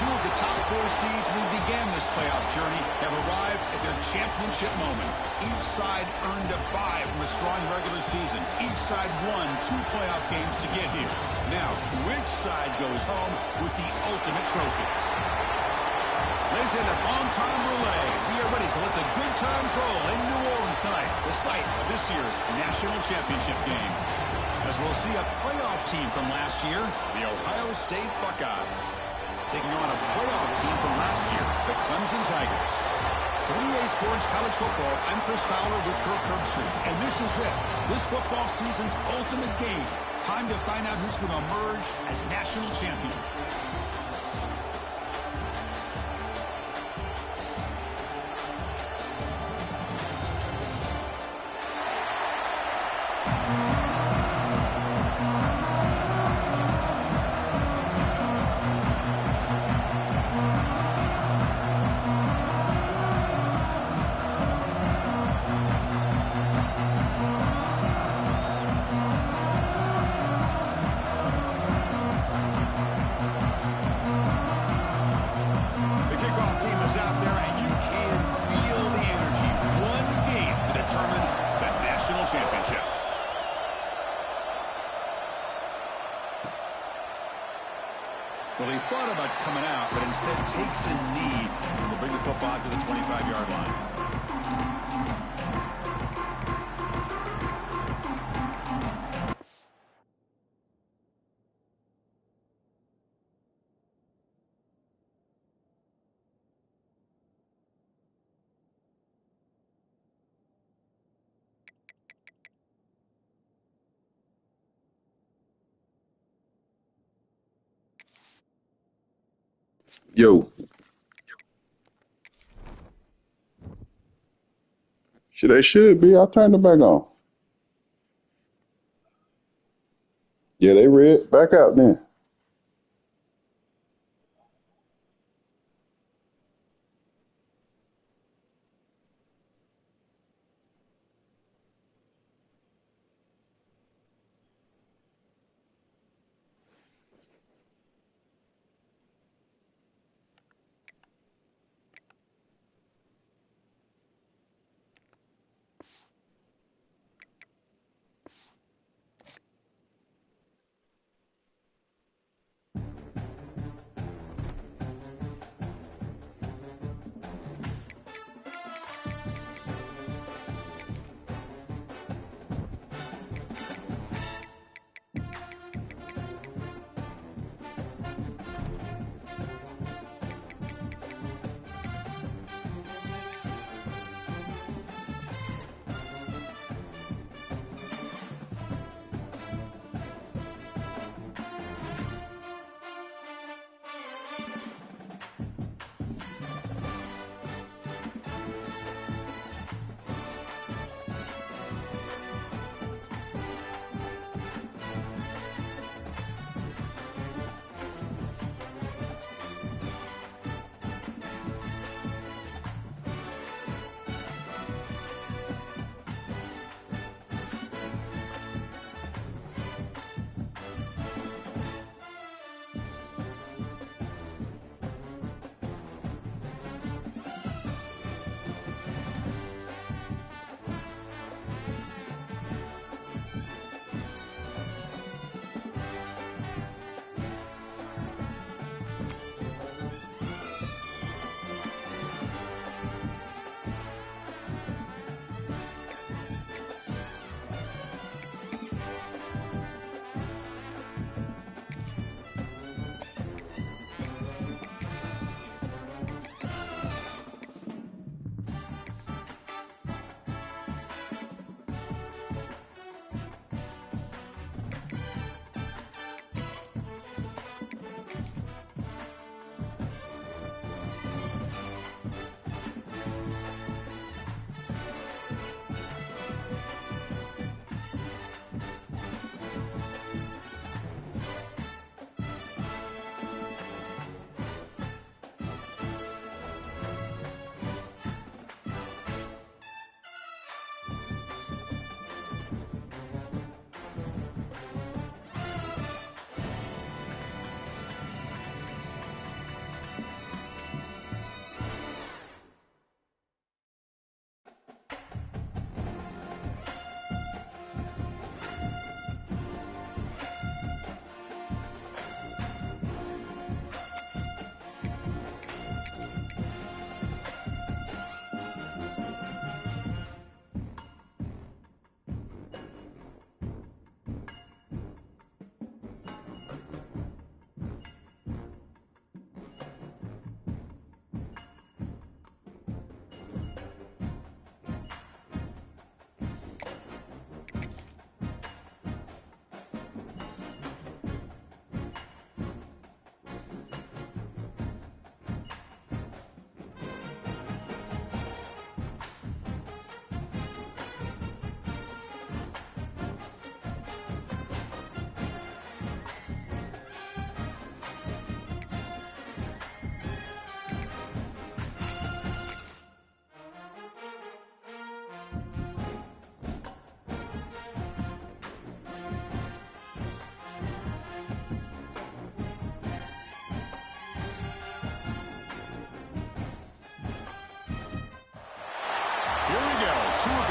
Two of the top four seeds who began this playoff journey have arrived at their championship moment. Each side earned a bye from a strong regular season. Each side won 2 playoff games to get here. Now, which side goes home with the ultimate trophy? Ladies and gentlemen, on-time relay. We are ready to let the good times roll in New Orleans tonight, the site of this year's national championship game. As we'll see a playoff team from last year, the Ohio State Buckeyes, taking on a playoff team from last year, the Clemson Tigers. For EA Sports College Football, I'm Chris Fowler with Kirk Herbstreit, and this is it. This football season's ultimate game. Time to find out who's going to emerge as national champion. Championship. Well, he thought about coming out, but instead takes a knee and will bring the football to the 25-yard line. Yo. They should be. I turned them back on. Yeah, they red. Back out then.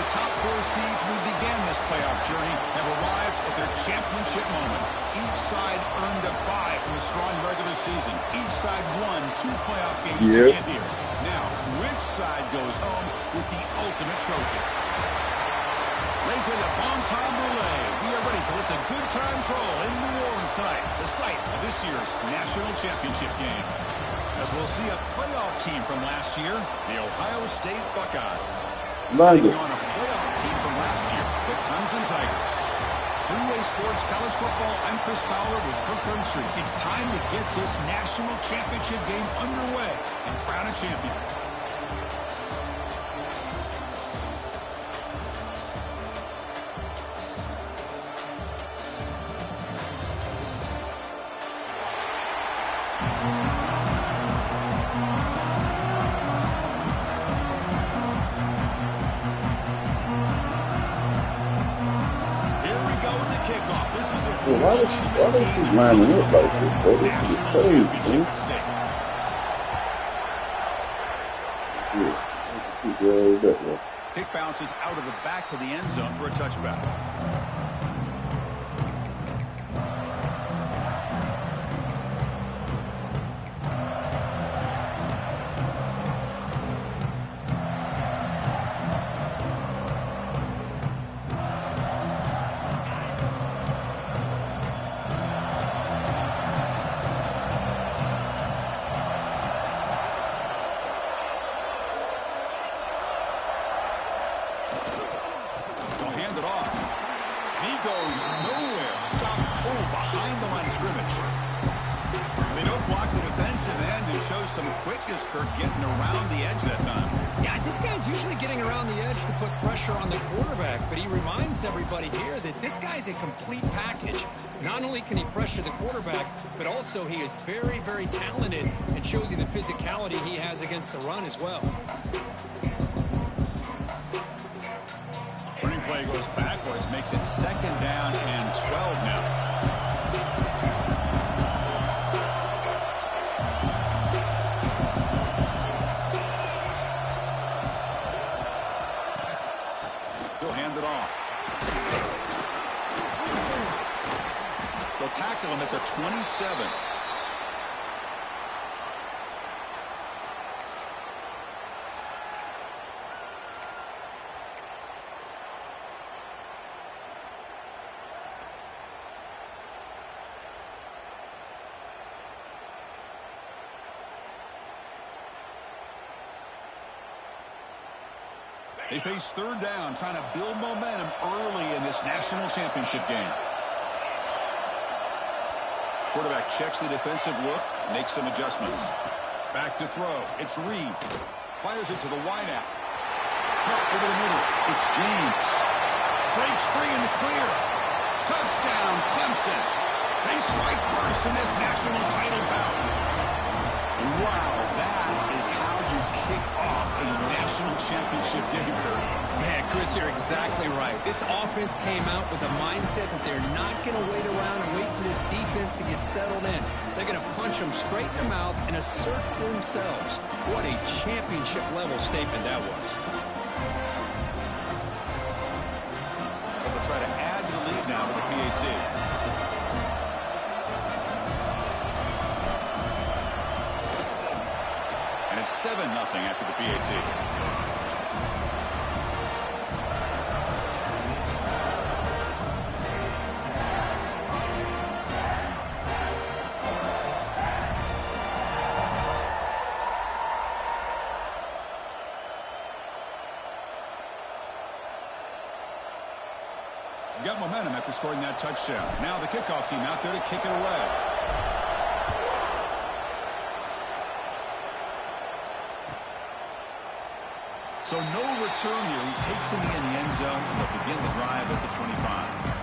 top four seeds who began this playoff journey have arrived at their championship moment. Each side earned a bye from a strong regular season. Each side won 2 playoff games to get here. Now, which side goes home with the ultimate trophy? Ladies and gentlemen, bon time relay. We are ready to let the good times roll in New Orleans tonight, the site of this year's national championship game. As we'll see a playoff team from last year, the Ohio State Buckeyes. Taking on a playoff team from last year, the Clemson Tigers. 3A Sports College Football, I'm Chris Fowler with Kirk Herbstreit. It's time to get this national championship game underway and crown a champion. Why does she lining up like this, bro? This is crazy, man. Kick bounces out of the back of the end zone for a touchback. Some quickness, Kirk, getting around the edge that time. Yeah, this guy's usually getting around the edge to put pressure on the quarterback, but he reminds everybody here that this guy's a complete package. Not only can he pressure the quarterback, but also he is very, very talented and shows you the physicality he has against the run as well. Running play goes backwards, makes it 2nd down and 12 now. Tackle him at the 27. They face 3rd down, trying to build momentum early in this national championship game. Quarterback checks the defensive look, makes some adjustments. Back to throw. It's Reed. Fires it to the wideout. Cut over the middle. It's James. Breaks free in the clear. Touchdown, Clemson. They strike first in this national title bout. And wow, that is how you kick off a national championship game, Kirk. Man, Chris, you're exactly right. This offense came out with a mindset that they're not going to wait around and wait for this defense to get settled in. They're going to punch them straight in the mouth and assert themselves. What a championship-level statement that was. They'll try to add to the lead now with the PAT. And it's 7-0 after the PAT. Got momentum after scoring that touchdown. Now the kickoff team out there to kick it away. So no return here. He takes it in the end zone, and they'll begin the drive at the 25.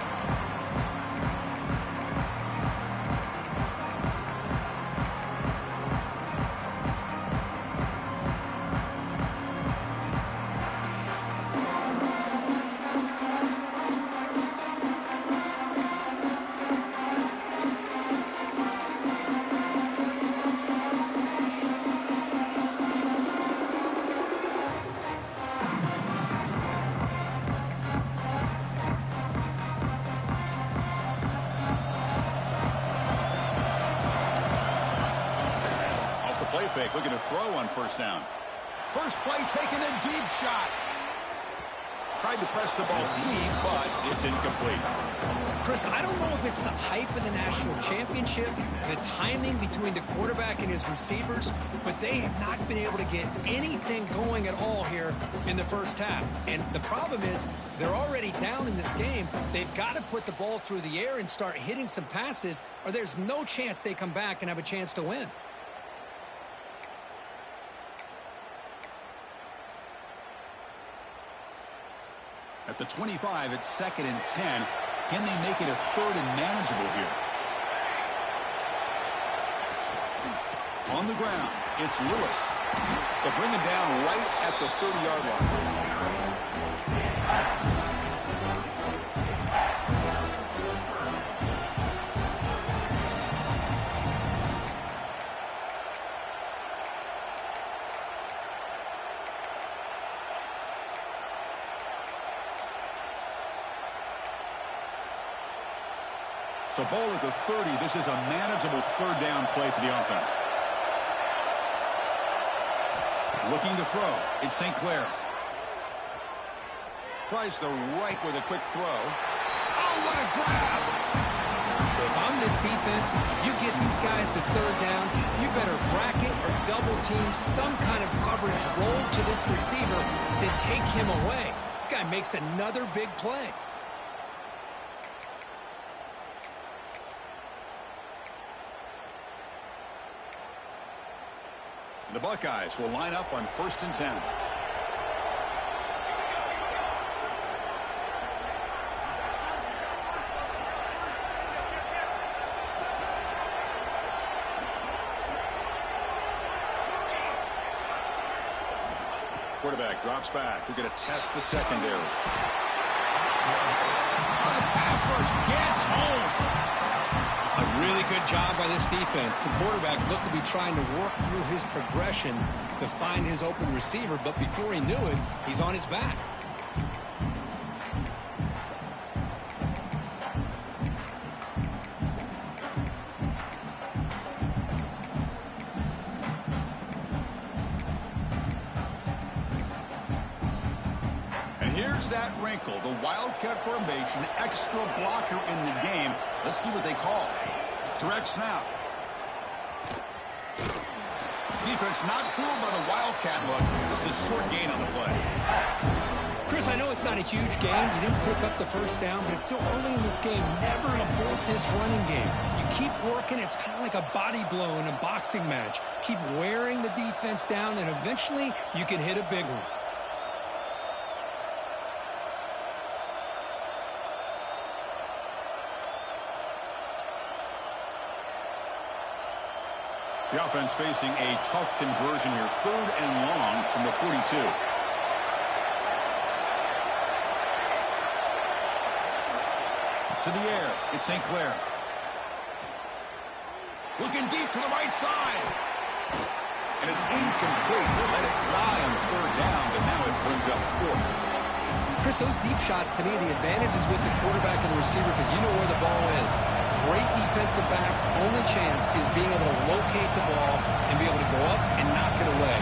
fake, looking to throw on first down. First play, taking a deep shot. Tried to press the ball deep, but it's incomplete. Chris, I don't know if it's the hype of the national championship, the timing between the quarterback and his receivers, but they have not been able to get anything going at all here in the first half. And the problem is they're already down in this game. They've got to put the ball through the air and start hitting some passes, or there's no chance they come back and have a chance to win. At the 25, it's 2nd and 10. Can they make it a 3rd and manageable here? On the ground, it's Lewis. They'll bring him down right at the 30-yard line. So ball at the 30. This is a manageable 3rd down play for the offense. Looking to throw. It's St. Clair. Tries the right with a quick throw. Oh, what a grab! If I'm this defense, you get these guys to 3rd down, you better bracket or double team some kind of coverage roll to this receiver to take him away. This guy makes another big play. The Buckeyes will line up on 1st and 10. Quarterback drops back. We're going to test the secondary. The pass rush gets home. A really good job by this defense. The quarterback looked to be trying to work through his progressions to find his open receiver, but before he knew it, he's on his back. And here's that wrinkle, the Wildcat formation, extra blocker in the game. Let's see what they call. Direct snap. Defense not fooled by the Wildcat look. Just a short gain on the play. Chris, I know it's not a huge game. You didn't pick up the first down, but it's still early in this game. Never abort this running game. You keep working. It's kind of like a body blow in a boxing match. Keep wearing the defense down, and eventually you can hit a big one. The offense facing a tough conversion here. 3rd and long from the 42. To the air. It's St. Clair. Looking deep to the right side. And it's incomplete. They let it fly on 3rd down, but now it brings up 4th. Chris, those deep shots, to me, the advantage is with the quarterback and the receiver because you know where the ball is. Great defensive backs, only chance is being able to locate the ball and be able to go up and knock it away.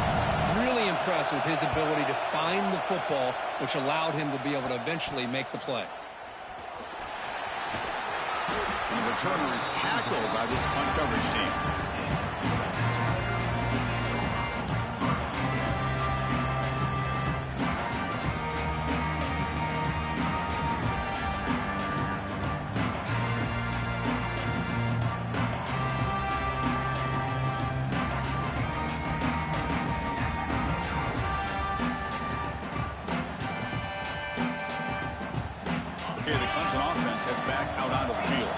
Really impressed with his ability to find the football, which allowed him to be able to eventually make the play. The returner is tackled by this punt coverage team. Okay, the Clemson offense heads back out onto the field.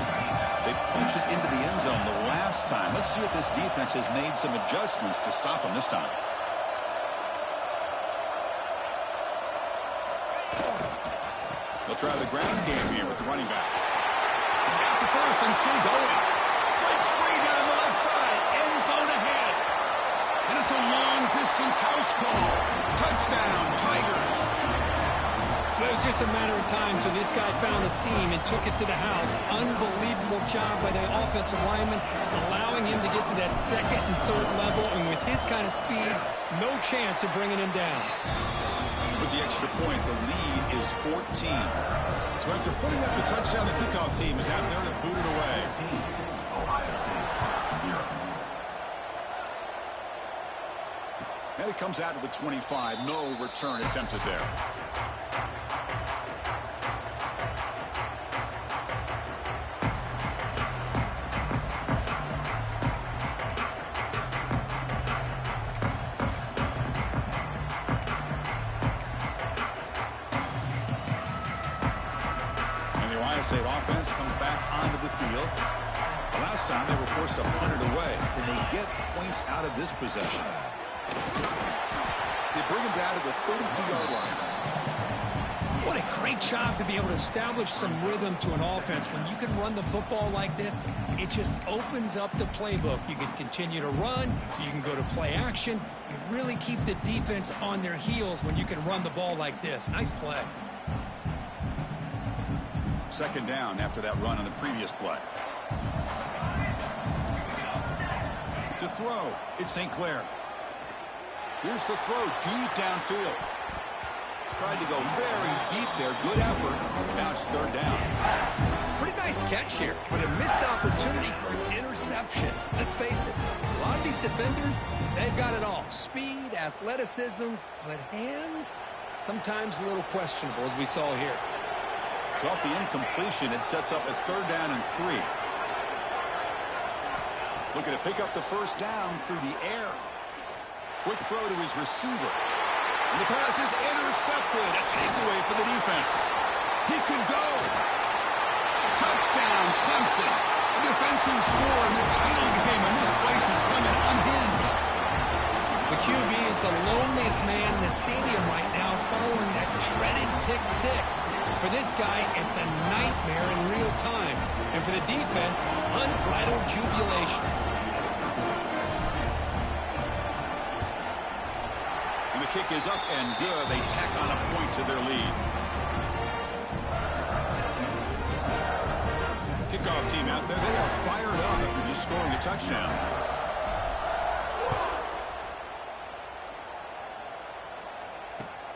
They punch it into the end zone the last time. Let's see if this defense has made some adjustments to stop them this time. They'll try the ground game here with the running back. He's got the first and still going. Breaks free down the left side. End zone ahead. And it's a long-distance house call. Touchdown, Tigers. The was just a matter of time till this guy found a seam and took it to the house. Unbelievable job by the offensive lineman, allowing him to get to that second and third level. And with his kind of speed, no chance of bringing him down. With the extra point, the lead is 14. So after putting up the touchdown, the kickoff team is out there to boot it away. And it comes out to the 25. No return attempted there. And the Ohio State offense comes back onto the field. The last time they were forced to punt it away. Can they get points out of this possession? They bring him down to the 32-yard line. What a great job to be able to establish some rhythm to an offense. When you can run the football like this, it just opens up the playbook. You can continue to run. You can go to play action. You really keep the defense on their heels when you can run the ball like this. Nice play. Second down after that run on the previous play. To throw, it's St. Clair. Here's the throw deep downfield. Tried to go very deep there. Good effort. Now it's third down. Pretty nice catch here, but a missed opportunity for an interception. Let's face it, a lot of these defenders, they've got it all. Speed, athleticism, but hands, sometimes a little questionable, as we saw here. So off the incompletion, it sets up a third down and 3. Looking to pick up the first down through the air. Quick throw to his receiver. And the pass is intercepted. A takeaway for the defense. He could go. Touchdown, Clemson. A defensive score in the title game, and this place is coming unhinged. The QB is the loneliest man in the stadium right now following that dreaded pick 6. For this guy, it's a nightmare in real time. And for the defense, unbridled jubilation. And the kick is up and good. They tack on a point to their lead. Kickoff team out there, they are fired up after just scoring a touchdown.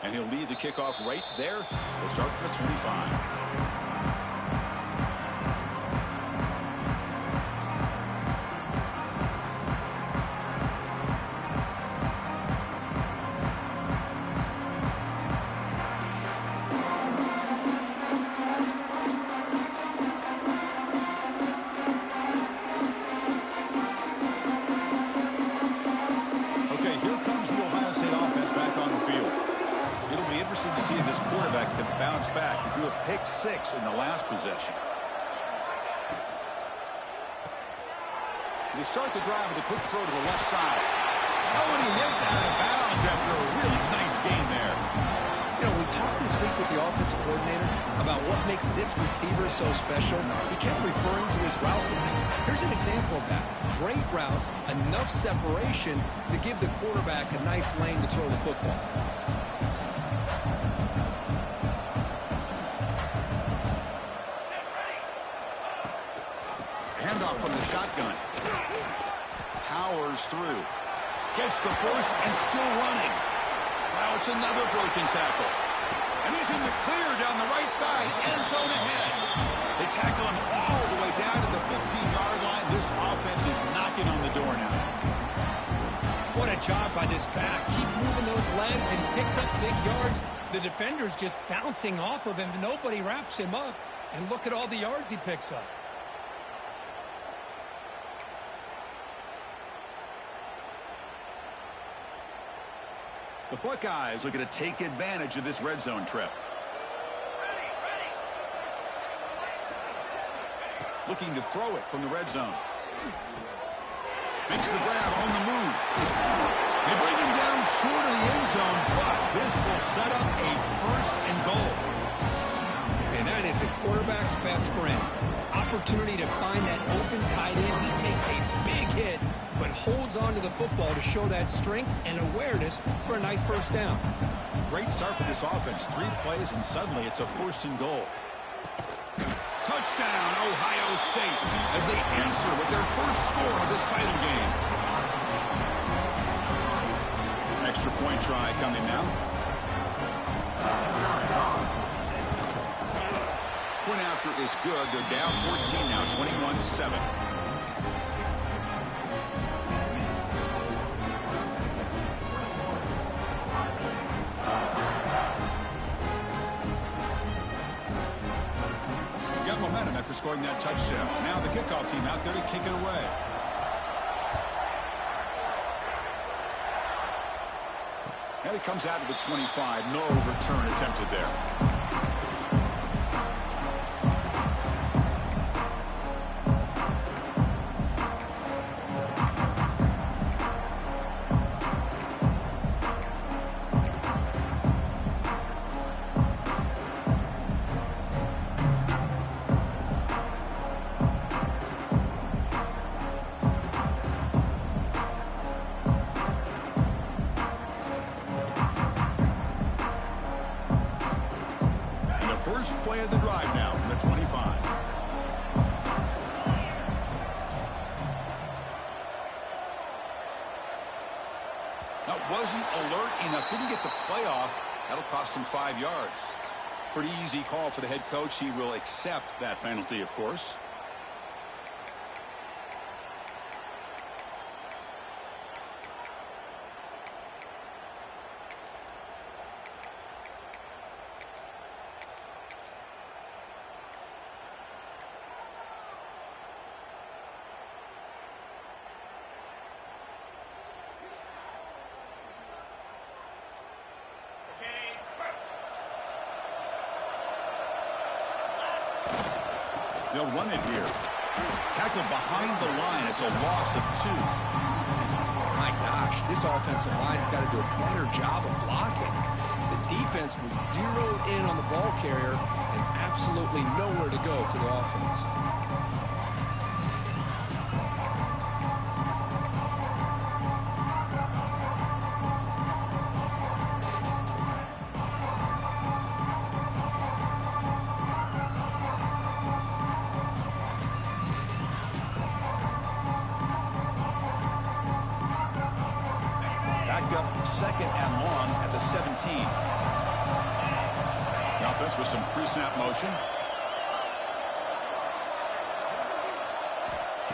And he'll lead the kickoff right there. They'll start from the 25. To see if this quarterback can bounce back. He threw a pick 6 in the last possession. They start the drive with a quick throw to the left side. Oh, and he hits out of bounds after a really nice gain there. You know, we talked this week with the offensive coordinator about what makes this receiver so special. He kept referring to his route running. Here's an example of that. Great route, enough separation to give the quarterback a nice lane to throw the football. Handoff from the shotgun. Powers through. Gets the first and still running. Now it's another broken tackle. And he's in the clear down the right side. End zone ahead. They tackle him all the way down to the 15-yard line. This offense is knocking on the door now. What a job by this back. Keep moving those legs and picks up big yards. The defender's just bouncing off of him. Nobody wraps him up. And look at all the yards he picks up. The Buckeyes looking to take advantage of this red zone trip. Looking to throw it from the red zone. Makes the grab on the move. They bring him down short of the end zone, but this will set up a 1st and goal. And that is a quarterback's best friend. Opportunity to find that open tight end. He takes a big hit, but holds on to the football to show that strength and awareness for a nice first down. Great start for this offense. 3 plays, and suddenly it's a 1st and goal. Touchdown, Ohio State, as they answer with their first score of this title game. Extra point try coming now. Point after is good. They're down 14 now, 21-7. Got momentum after scoring that touchdown. Now the kickoff team out there to kick it away. And it comes out to the 25. No return attempted there. First play of the drive now from the 25. That wasn't alert enough. Didn't get the play off. That'll cost him 5 yards. Pretty easy call for the head coach. He will accept that penalty, of course. They'll run it here. Tackled behind the line. It's a loss of 2. My gosh, this offensive line's got to do a better job of blocking. The defense was zeroed in on the ball carrier and absolutely nowhere to go for the offense. Second and long at the 17. The offense with some pre-snap motion.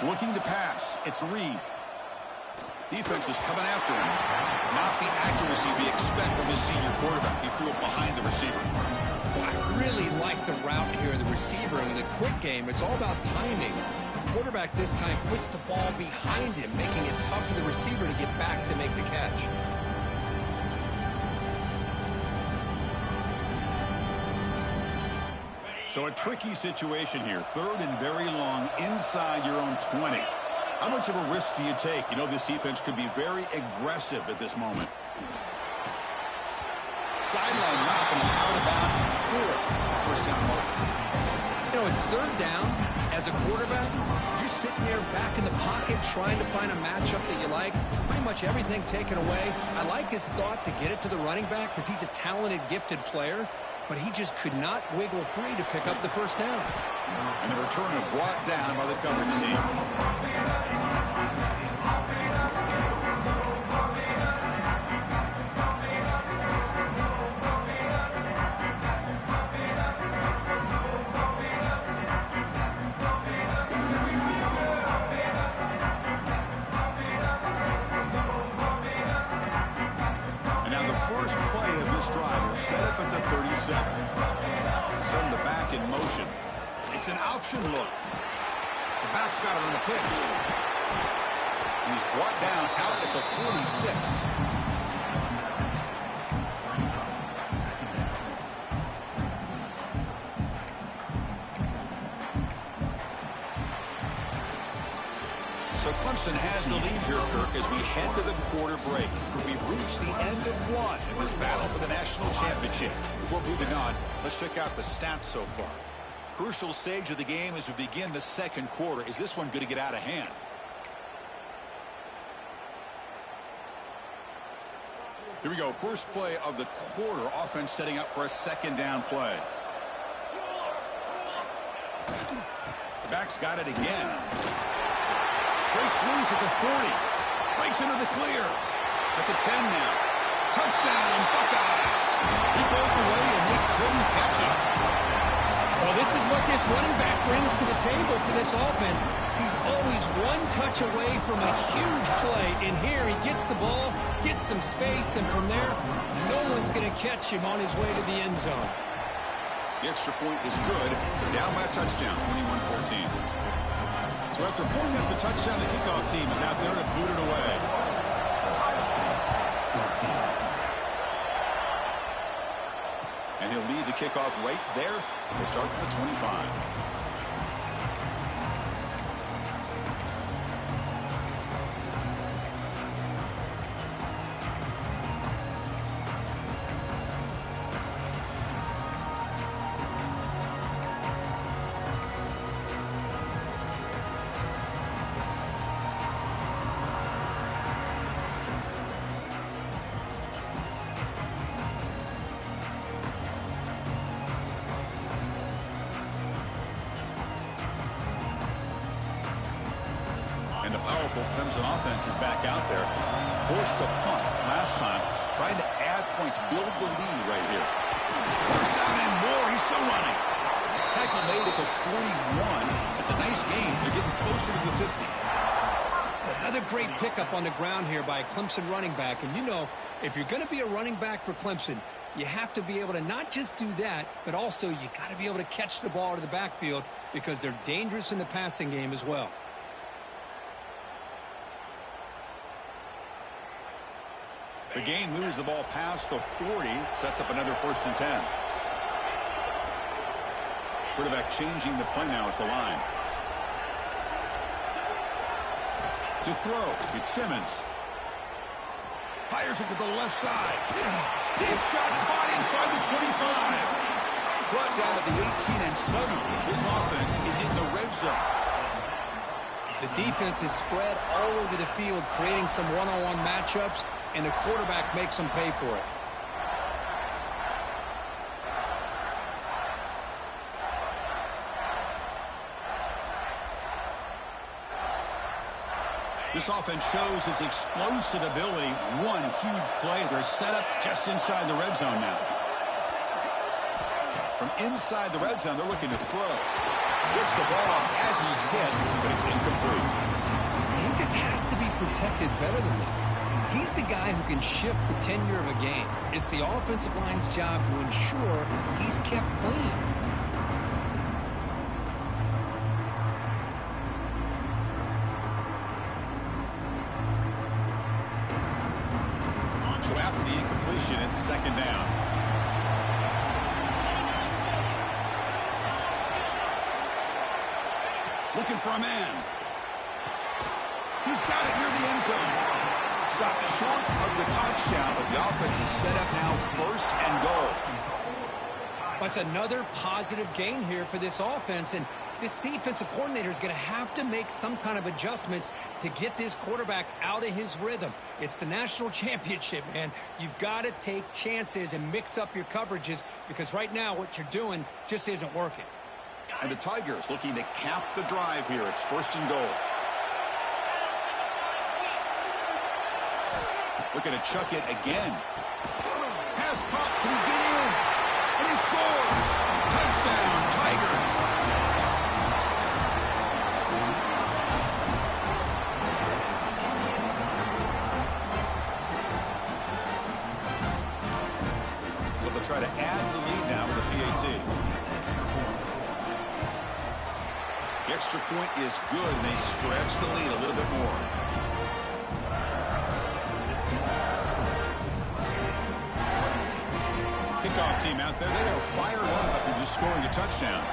Looking to pass. It's Reed. Defense is coming after him. Not the accuracy we expect from his senior quarterback. He threw it behind the receiver. Well, I really like the route here of the receiver. In the quick game, it's all about timing. The quarterback this time puts the ball behind him, making it tough for the receiver to get back to make the catch. So a tricky situation here. 3rd and very long inside your own 20. How much of a risk do you take? You know this defense could be very aggressive at this moment. Sideline route is out of bounds before the first down mark. You know, it's 3rd down. As a quarterback, you're sitting there back in the pocket trying to find a matchup that you like. Pretty much everything taken away. I like his thought to get it to the running back because he's a talented, gifted player. But he just could not wiggle free to pick up the first down. And the returner brought down by the coverage team. And now the first play of this drive will set up at the 37. Send the back in motion. It's an option look. The back's got it on the pitch. He's brought down out at the 46. So Clemson has the lead here, Kirk, as we head to the quarter break. We've reached the end of one in this battle for the national championship. Before moving on, let's check out the stats so far. crucial stage of the game as we begin the second quarter. Is this one going to get out of hand? Here we go. First play of the quarter. Offense setting up for a second down play. The back's got it again. Breaks loose at the 40. Breaks into the clear. At the 10 now. Touchdown, Buckeyes. He broke away and they couldn't catch him. Well, this is what this running back brings to the table for this offense. He's always one touch away from a huge play. And here he gets the ball, gets some space, and from there, no one's going to catch him on his way to the end zone. The extra point is good. They're down by a touchdown, 21-14. So after pulling up the touchdown, the kickoff team is out there to boot it away. And he'll lead the kickoff right there. We'll start from the 25. And the powerful Clemson offense is back out there. Forced to punt last time. Trying to add points, build the lead right here. First down and more. He's still running. Tackle made at the 41. It's a nice game. They're getting closer to the 50. Another great pickup on the ground here by a Clemson running back. And you know, if you're going to be a running back for Clemson, you have to be able to not just do that, but also you got to be able to catch the ball to the backfield because they're dangerous in the passing game as well. The game moves the ball past the 40, sets up another 1st and 10. Quarterback changing the play now at the line. To throw, it's Simmons. Fires it to the left side. Deep shot caught inside the 25. Brought down at the 18, and suddenly this offense is in the red zone. The defense is spread all over the field, creating some one-on-one matchups, and the quarterback makes them pay for it. This offense shows its explosive ability. One huge play. They're set up just inside the red zone now. From inside the red zone, they're looking to throw. Gets the ball off as he's hit, but it's incomplete. He just has to be protected better than that. He's the guy who can shift the tenure of a game. It's the offensive line's job to ensure he's kept clean. So after the incompletion, it's 2nd down. Looking for a man. He's got it near the end zone. Stopped short of the touchdown, but the offense is set up now 1st and goal. That's another positive gain here for this offense, and this defensive coordinator is going to have to make some kind of adjustments to get this quarterback out of his rhythm. It's the national championship, man. You've got to take chances and mix up your coverages because right now what you're doing just isn't working. And the Tigers looking to cap the drive here. It's 1st and goal. Looking to chuck it again. Pass pop. Can he get in? And he scores. Touchdown, Tigers. But they'll try to add the lead now with a PAT. The extra point is good, and they stretch the lead a little bit more. Kickoff team out there, they are fired up after just scoring a touchdown.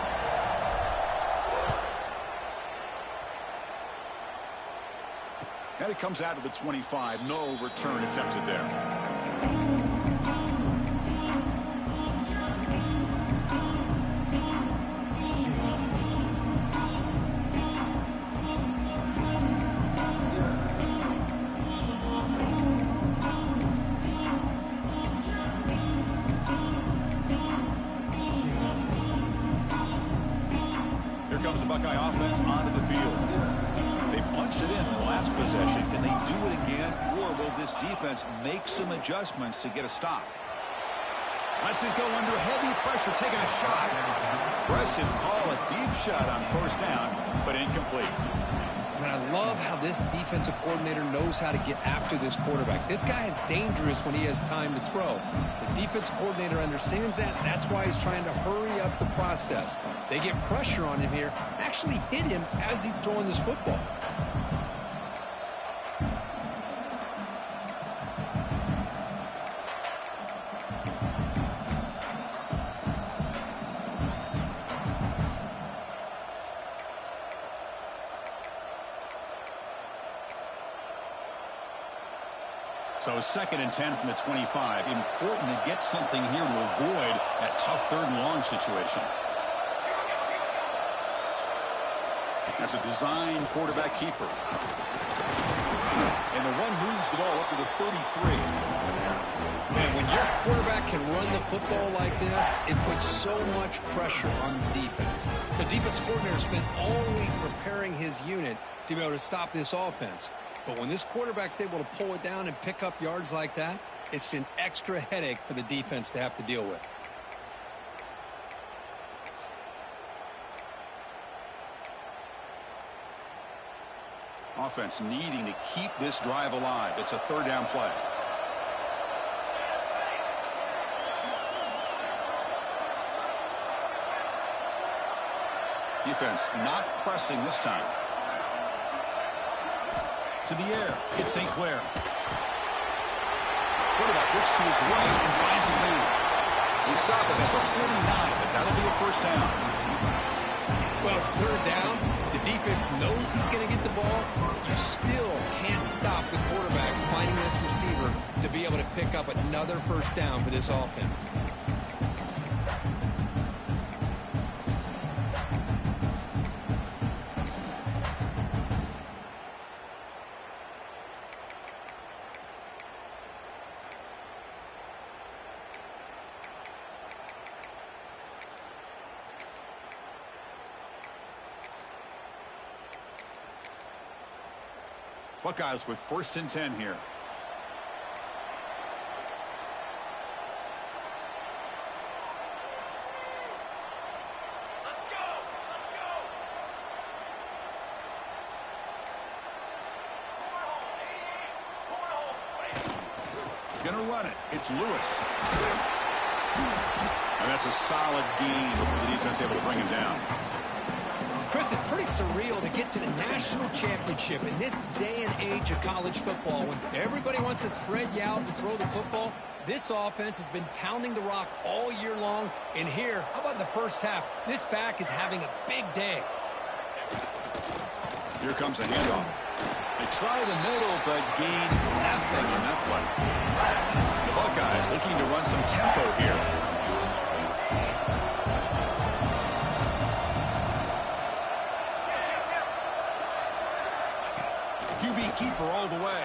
And it comes out of the 25. No return attempted there. Buckeye offense onto the field. They punched it in the last possession. Can they do it again, or will this defense make some adjustments to get a stop? Lets it go under heavy pressure, taking a shot. Aggressive call, a deep shot on first down, but incomplete. And I love how this defensive coordinator knows how to get after this quarterback. This guy is dangerous when he has time to throw. The defensive coordinator understands that. That's why he's trying to hurry up the process. They get pressure on him here, actually hit him as he's throwing this football. So 2nd and 10 from the 25. Important to get something here to avoid that tough 3rd and long situation. That's a design quarterback keeper. And the run moves the ball up to the 33. Man, when your quarterback can run the football like this, it puts so much pressure on the defense. The defense coordinator spent all week preparing his unit to be able to stop this offense. But when this quarterback's able to pull it down and pick up yards like that, it's an extra headache for the defense to have to deal with. Offense needing to keep this drive alive. It's a 3rd down play. Defense not pressing this time. To the air. It's St. Clair. Quarterback looks to his right and finds his lead. He stopped him at the 49, but that'll be a first down. Well, it's 3rd down. The defense knows he's going to get the ball. You still can't stop the quarterback finding this receiver to be able to pick up another first down for this offense. Buckeyes with 1st and 10 here. Gonna run it. It's Lewis. And that's a solid gain before the defense able to bring him down. Chris, it's pretty surreal to get to the national championship in this day and age of college football when everybody wants to spread you out and throw the football. This offense has been pounding the rock all year long. And here, how about the first half? This back is having a big day. Here comes a handoff. They try the middle, but gain nothing on that play. The Buckeyes looking to run some tempo here. QB keeper all the way.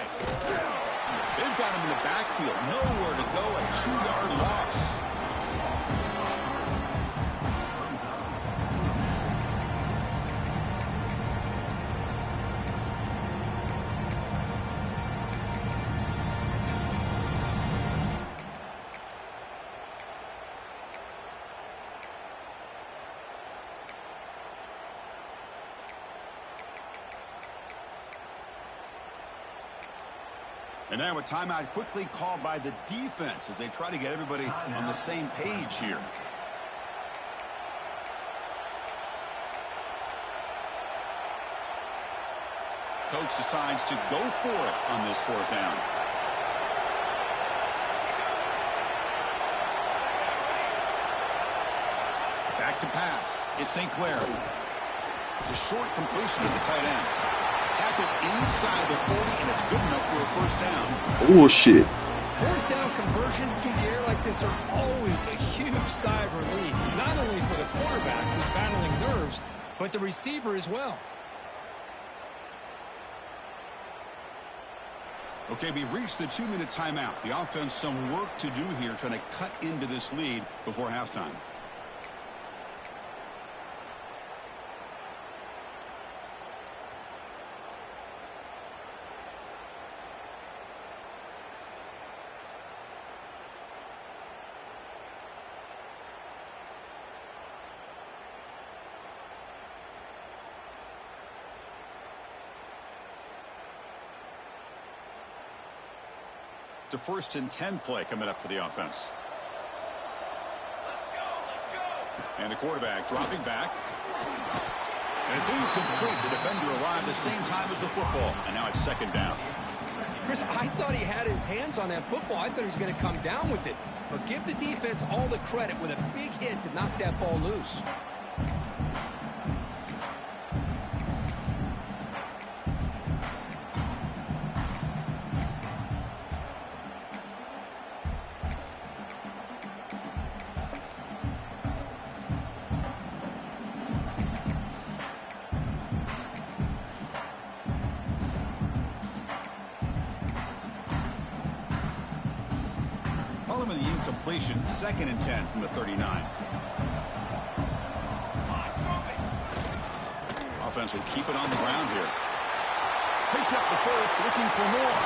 They've got him in the backfield. Nowhere to go. A 2-yard loss. And now a timeout quickly called by the defense as they try to get everybody on the same page here. Coach decides to go for it on this 4th down. Back to pass. It's St. Clair. It's a short completion to the tight end. Tackled inside the 40, and it's good enough for a first down. Oh, shit. 4th down conversions through the air like this are always a huge sigh of relief, not only for the quarterback who's battling nerves, but the receiver as well. Okay, we reached the 2-minute timeout. The offense some work to do here trying to cut into this lead before halftime. It's a 1st and 10 play coming up for the offense. And the quarterback dropping back. And it's incomplete. The defender arrived the same time as the football. And now it's 2nd down. Chris, I thought he had his hands on that football. I thought he was going to come down with it. But give the defense all the credit with a big hit to knock that ball loose. Following the incompletion, 2nd and 10 from the 39. Offense will keep it on the ground here. Picks up the first, looking for more.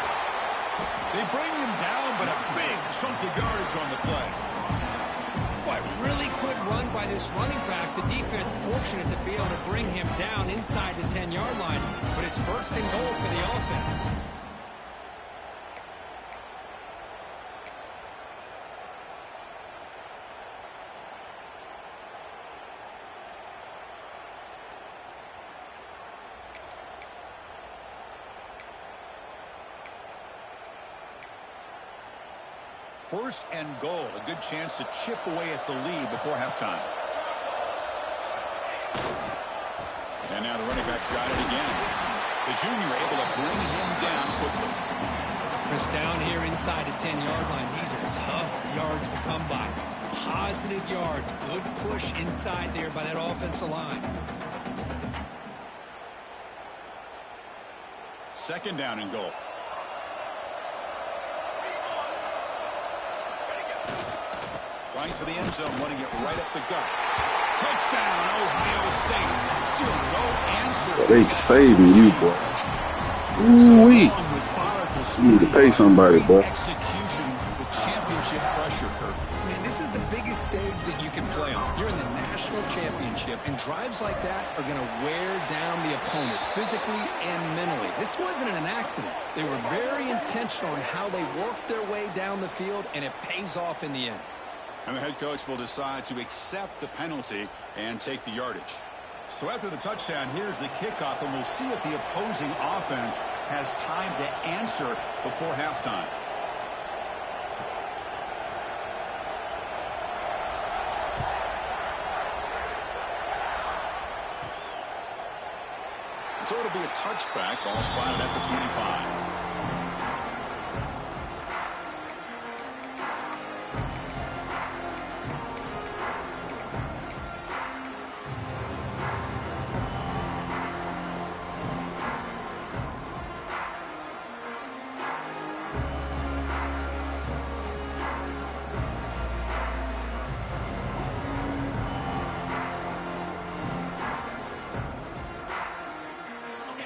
They bring him down, but a big chunk of yardage on the play. Boy, really quick run by this running back. The defense fortunate to be able to bring him down inside the 10-yard line, but it's 1st and goal for the offense. First and goal, a good chance to chip away at the lead before halftime. And now the running back's got it again. The junior able to bring him down quickly. Chris, down here inside the 10-yard line, these are tough yards to come by. Positive yards, good push inside there by that offensive line. 2nd down and goal. Right for the end zone, running it right up the gut. Touchdown, Ohio State. Still no answer. They saving you, boy. Ooh-wee. You need to pay somebody, boy. Execution with championship pressure, Kurt. Man, this is the biggest stage that you can play on. You're in the national championship, and drives like that are going to wear down the opponent physically and mentally. This wasn't an accident. They were very intentional in how they worked their way down the field, and it pays off in the end. And the head coach will decide to accept the penalty and take the yardage. So after the touchdown, here's the kickoff, and we'll see if the opposing offense has time to answer before halftime. So it'll be a touchback, ball spotted at the 25.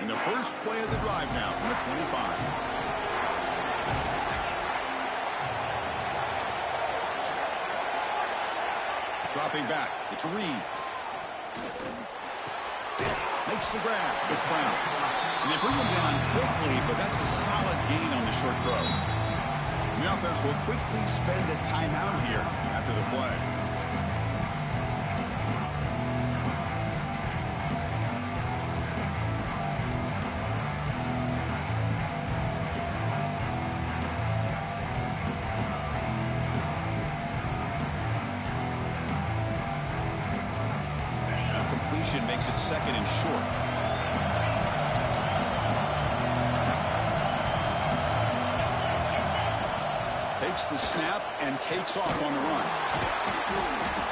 And the first play of the drive now from the 25. Dropping back, it's Reed. Makes the grab, it's Brown. And they bring him down quickly, but that's a solid gain on the short throw. The offense will quickly spend a timeout here after the play. Makes it 2nd and short. Takes the snap and takes off on the run.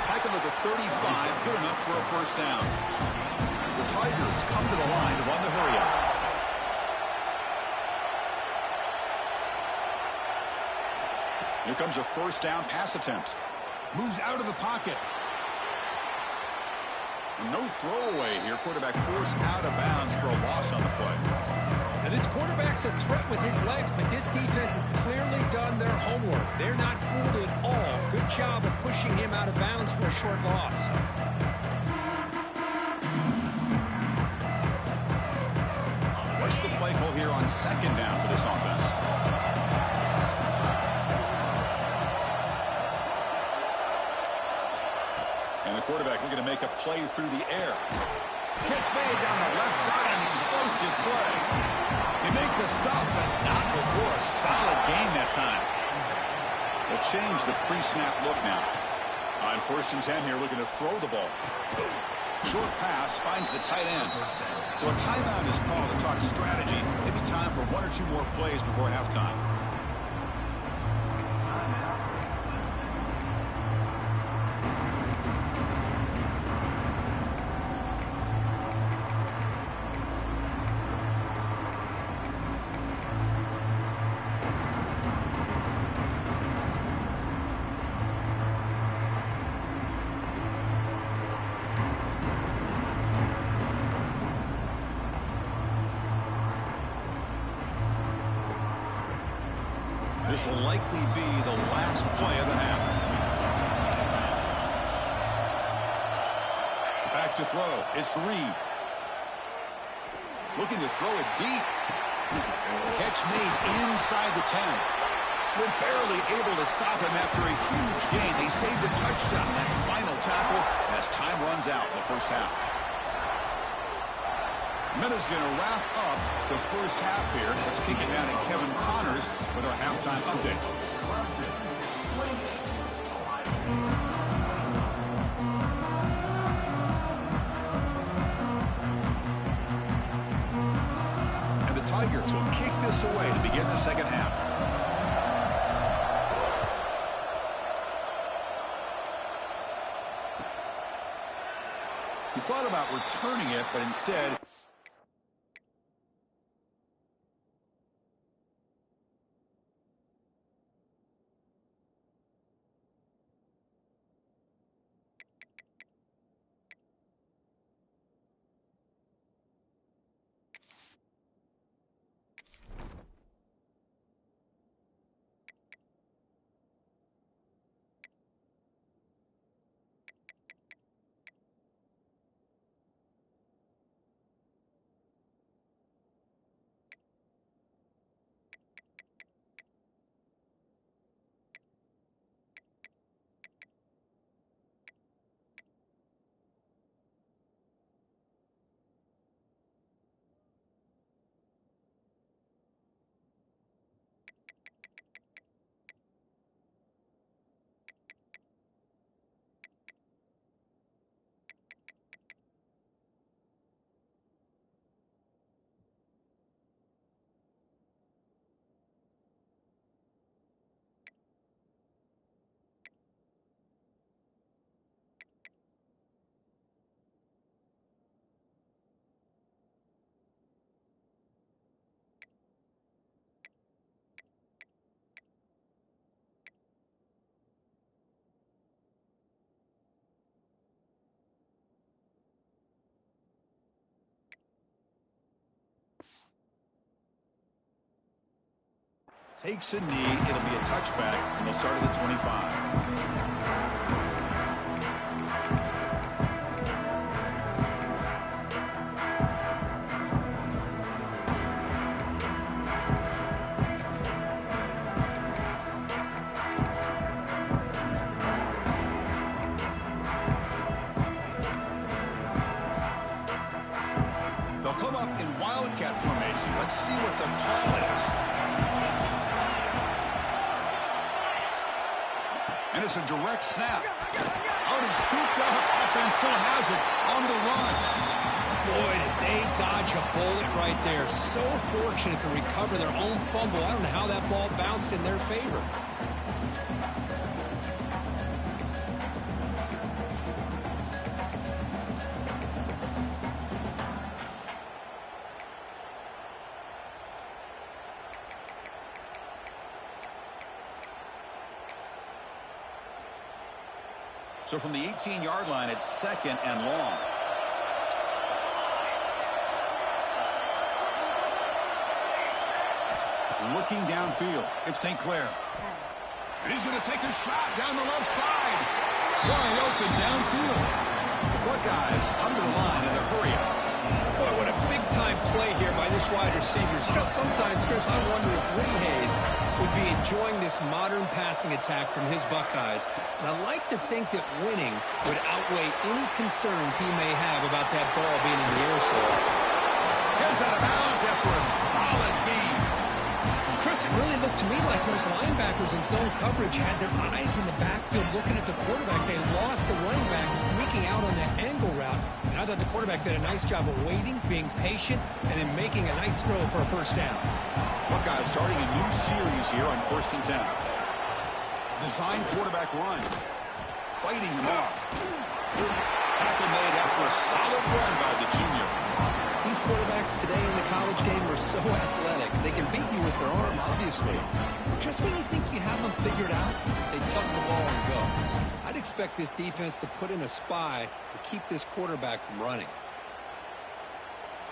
Tackle at the 35, good enough for a 1st down. The Tigers come to the line to run the hurry up. Here comes a 1st down pass attempt. Moves out of the pocket. No throwaway here. Quarterback forced out of bounds for a loss on the play. Now this quarterback's a threat with his legs, but this defense has clearly done their homework. They're not fooled at all. Good job of pushing him out of bounds for a short loss. What's the play call here on 2nd down for this offense? And the quarterback looking to make a play through the air. Catch made down the left side, an explosive play. They make the stop, but not before a solid gain that time. They'll change the pre-snap look now. On 1st and 10 here, looking to throw the ball. Short pass finds the tight end. So a timeout is called to talk strategy. Maybe time for 1 or 2 more plays before halftime. This will likely be the last play of the half. Back to throw. It's Reed. Looking to throw it deep. Catch made inside the 10. We're barely able to stop him after a huge gain. They saved the touchdown. That final tackle as time runs out in the first half. Minutes going to wrap up the first half here. Let's kick it down to Kevin Connors with our halftime update. And the Tigers will kick this away to begin the second half. He thought about returning it, but instead takes a knee. It'll be a touchback, and they'll start at the 25. They'll come up in Wildcat formation. Let's see what the call is. And it's a direct snap. Out and scooped up. Offense still has it on the run. Boy, did they dodge a bullet right there. So fortunate to recover their own fumble. I don't know how that ball bounced in their favor. So from the 18-yard line, it's 2nd and long. Looking downfield, it's St. Clair. And he's going to take a shot down the left side. Wide open downfield. The Buckeyes under the line in the hurry up. Boy, what a big-time play here by this wide receiver. receivers. You know, sometimes, Chris, I wonder if Woody Hayes would be enjoying this modern passing attack from his Buckeyes. And I like to think that winning would outweigh any concerns he may have about that ball being in the air so often. Heads out of bounds after a solid game. Chris, it really looked to me like those linebackers in zone coverage had their eyes in the backfield looking at the quarterback. They lost the running back sneaking out on that angle route. And I thought the quarterback did a nice job of waiting, being patient, and then making a nice throw for a first down. Buckeyes starting a new series here on 1st and 10. Design quarterback run. Fighting him off. Tackle made after a solid run by the junior. These quarterbacks today in the college game are so athletic. They can beat you with their arm, obviously. Just when you think you have them figured out, they tuck the ball and go. I'd expect this defense to put in a spy to keep this quarterback from running.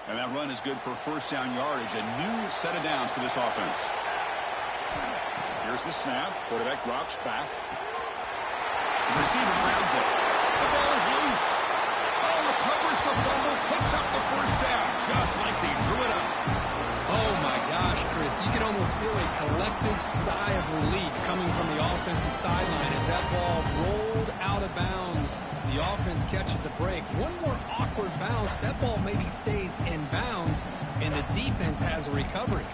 And that run is good for first down yardage. A new set of downs for this offense. Here's the snap. Quarterback drops back. The receiver grabs it. The ball is loose. Oh, recovers the fumble, picks up the first down, just like they drew it up. Oh, my gosh, Chris. You can almost feel a collective sigh of relief coming from the offensive sideline as that ball rolled out of bounds. The offense catches a break. One more awkward bounce. That ball maybe stays in bounds, and the defense has a recovery.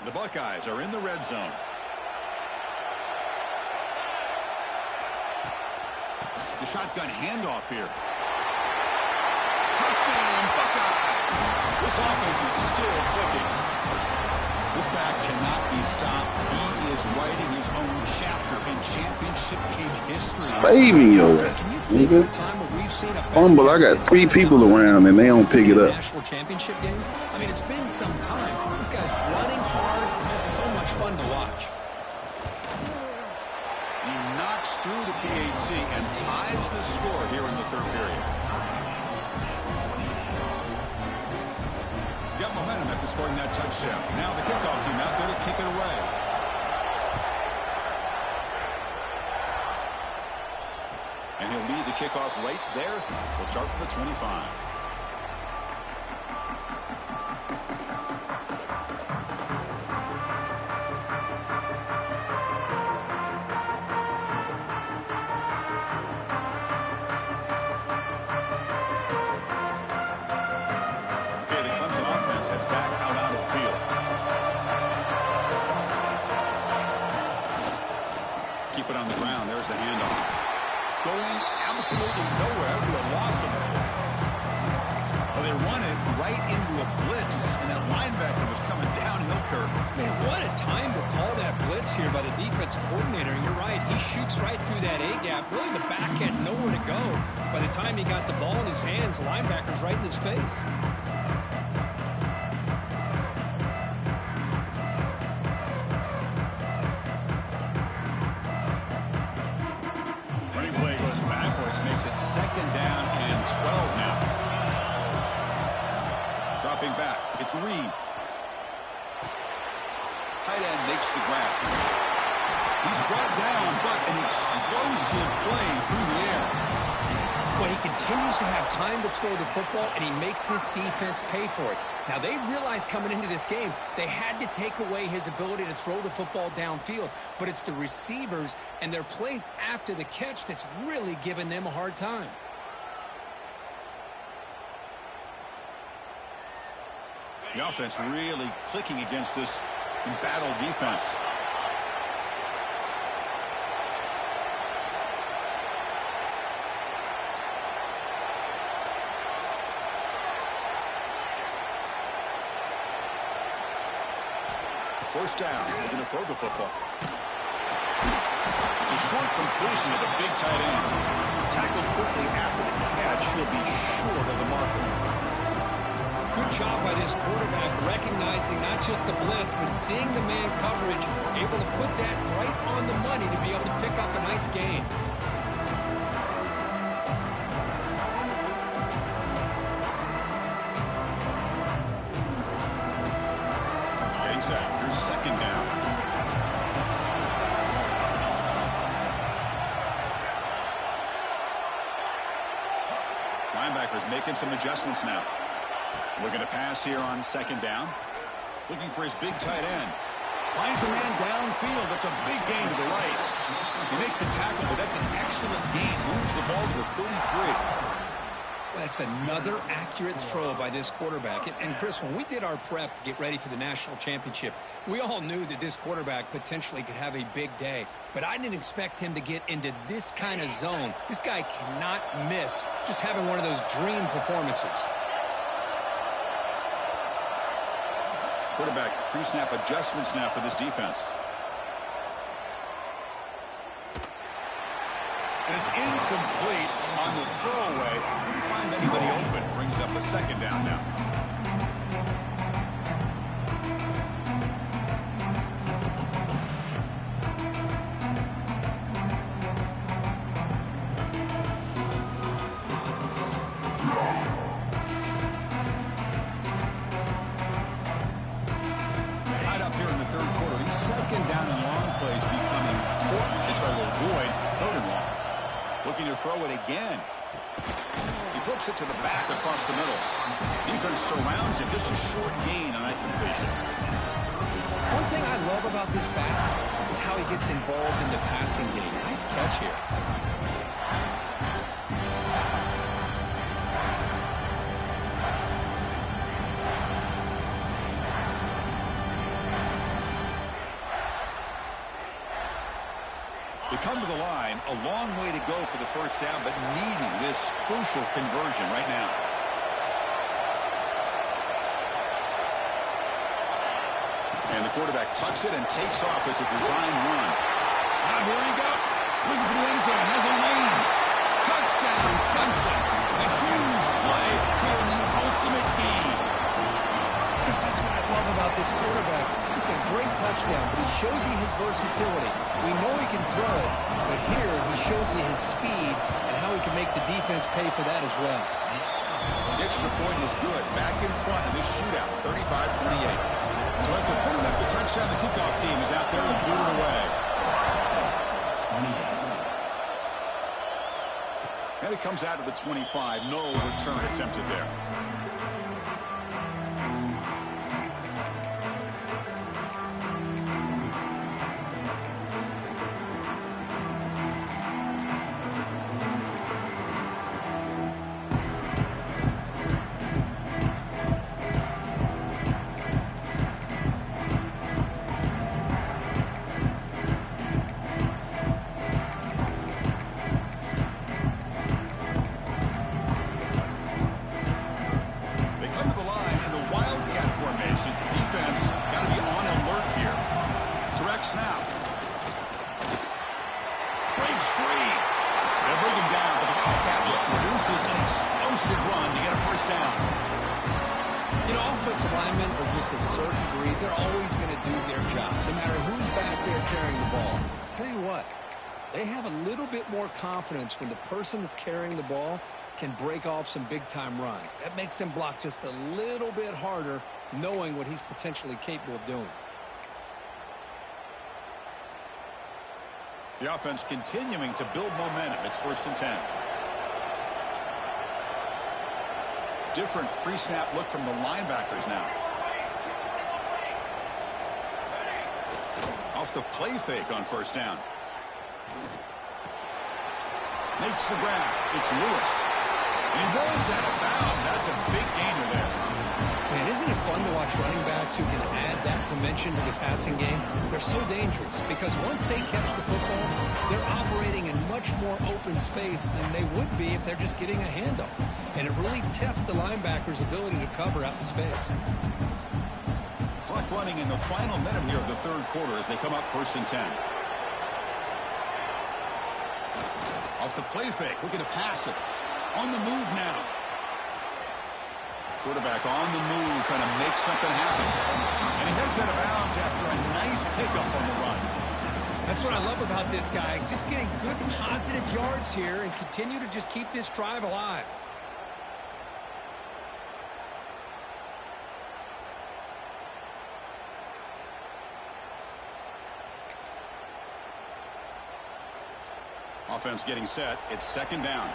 The Buckeyes are in the red zone. The shotgun handoff here. Touchdown, Buckeyes! This offense is still clicking. This back cannot be stopped. He is writing his own chapter in championship game history. Saving your ass, nigga. Fumble, I got 3 people around and they don't pick it up. National championship game? I mean, it's been some time. This guy's running hard and just so much fun to watch. He knocks through the PAT and ties the score here in the 3rd period. Got momentum after scoring that touchdown. Now the kickoff team out there to kick it away. And he'll lead the kickoff right there. We'll start from the 25. Keep it on the ground. There's the handoff. Going absolutely nowhere. It'll be a loss of it. Well, they run it right into a blitz, and that linebacker was coming downhill curve. Man, what a time to call that blitz here by the defensive coordinator. And you're right, he shoots right through that A-gap. Really, the back had nowhere to go. By the time he got the ball in his hands, the linebacker's right in his face. It's 2nd down and 12 now. Dropping back. It's Reed. Tight end makes the grab. He's brought down, but an explosive play through the air. Well, he continues to have time to throw the football, and he makes his defense pay for it. Now, they realized coming into this game, they had to take away his ability to throw the football downfield. But it's the receivers and their plays after the catch that's really giving them a hard time. The offense really clicking against this embattled defense. First down. They're going to throw the football. It's a short completion of the big tight end. Tackled quickly after the catch. He'll be short of the marker. Good job by this quarterback recognizing not just the blitz, but seeing the man coverage, able to put that right on the money to be able to pick up a nice gain. Getting set. Here's 2nd down. linebackers making some adjustments now. Looking to pass here on second down. Looking for his big tight end. Finds a man downfield. That's a big gain to the right. You make the tackle, but that's an excellent gain. Moves the ball to the 33. That's another accurate throw by this quarterback. And Chris, when we did our prep to get ready for the national championship, we all knew that this quarterback potentially could have a big day. But I didn't expect him to get into this kind of zone. This guy cannot miss just having one of those dream performances. Quarterback pre-snap adjustments now for this defense. And it's incomplete on the throwaway. Didn't find anybody open. Brings up a second down now. Tied up here in the third quarter. These second down and long plays become important to try to avoid third and long. Looking to throw it again. He flips it to the back across the middle. Defense surrounds him. Just a short gain on that completion. One thing I love about this back is how he gets involved in the passing game. Nice catch here. They come to the line, a long way to go for the first down, but needing this crucial conversion right now. And the quarterback tucks it and takes off as a design run. Now here he goes. Looking for the end zone. Has a lane. Touchdown, Clemson. A huge play here in the ultimate game. Chris, that's what I love about this quarterback. It's a great touchdown, but he shows you his versatility. We know he can throw it, but here he shows you his speed and how he can make the defense pay for that as well. The extra point is good. Back in front of this shootout, 35-28. So after putting up the touchdown, the kickoff team is out there and boot it away. And it comes out of the 25. No return attempted there. Offensive linemen are just a certain breed. They're always going to do their job, no matter who's back there carrying the ball. I'll tell you what, they have a little bit more confidence when the person that's carrying the ball can break off some big-time runs. That makes them block just a little bit harder, knowing what he's potentially capable of doing. The offense continuing to build momentum. It's 1st and 10. Different pre-snap look from the linebackers now. Off the play fake on 1st down. Makes the grab. It's Lewis. And he rolls out of bounds. That's a big gainer there. Man, isn't it fun to watch running backs who can add that dimension to the passing game? They're so dangerous because once they catch the football, they're operating in much more open space than they would be if they're just getting a handoff. And it really tests the linebacker's ability to cover out the space. Clock running in the final minute here of the third quarter as they come up 1st and 10. Off the play fake, looking to pass it. On the move now. Quarterback on the move, trying to make something happen. And he heads out of bounds after a nice pickup on the run. That's what I love about this guy. Just getting good, positive yards here and continue to just keep this drive alive. Offense getting set. It's 2nd down.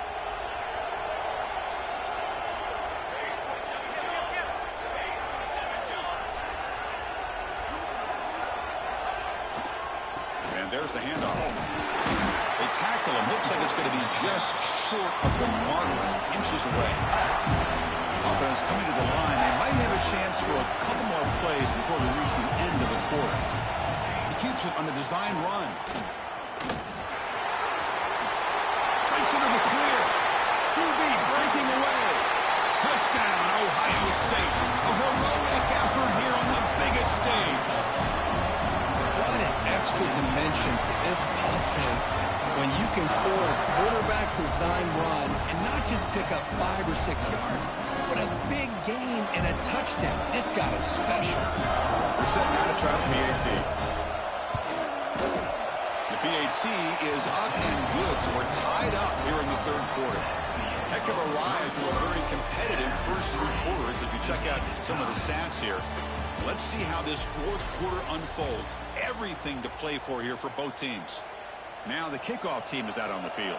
And there's the handoff. They tackle him. Looks like it's going to be just short of the mark, inches away. Offense coming to the line. They might have a chance for a couple more plays before we reach the end of the quarter. He keeps it on the design run. Breaks into the clear. QB breaking away. Touchdown, Ohio State. A heroic effort here on the biggest stage. What an extra dimension to this offense when you can core a quarterback design run and not just pick up 5 or 6 yards, but a big gain and a touchdown. This guy is special. We're setting out to try the PAT. The PAT is up and good, so we're tied up here in the third quarter. Heck of a ride through a very competitive first 3 quarters. If you check out some of the stats here, let's see how this fourth quarter unfolds. Everything to play for here for both teams. Now the kickoff team is out on the field.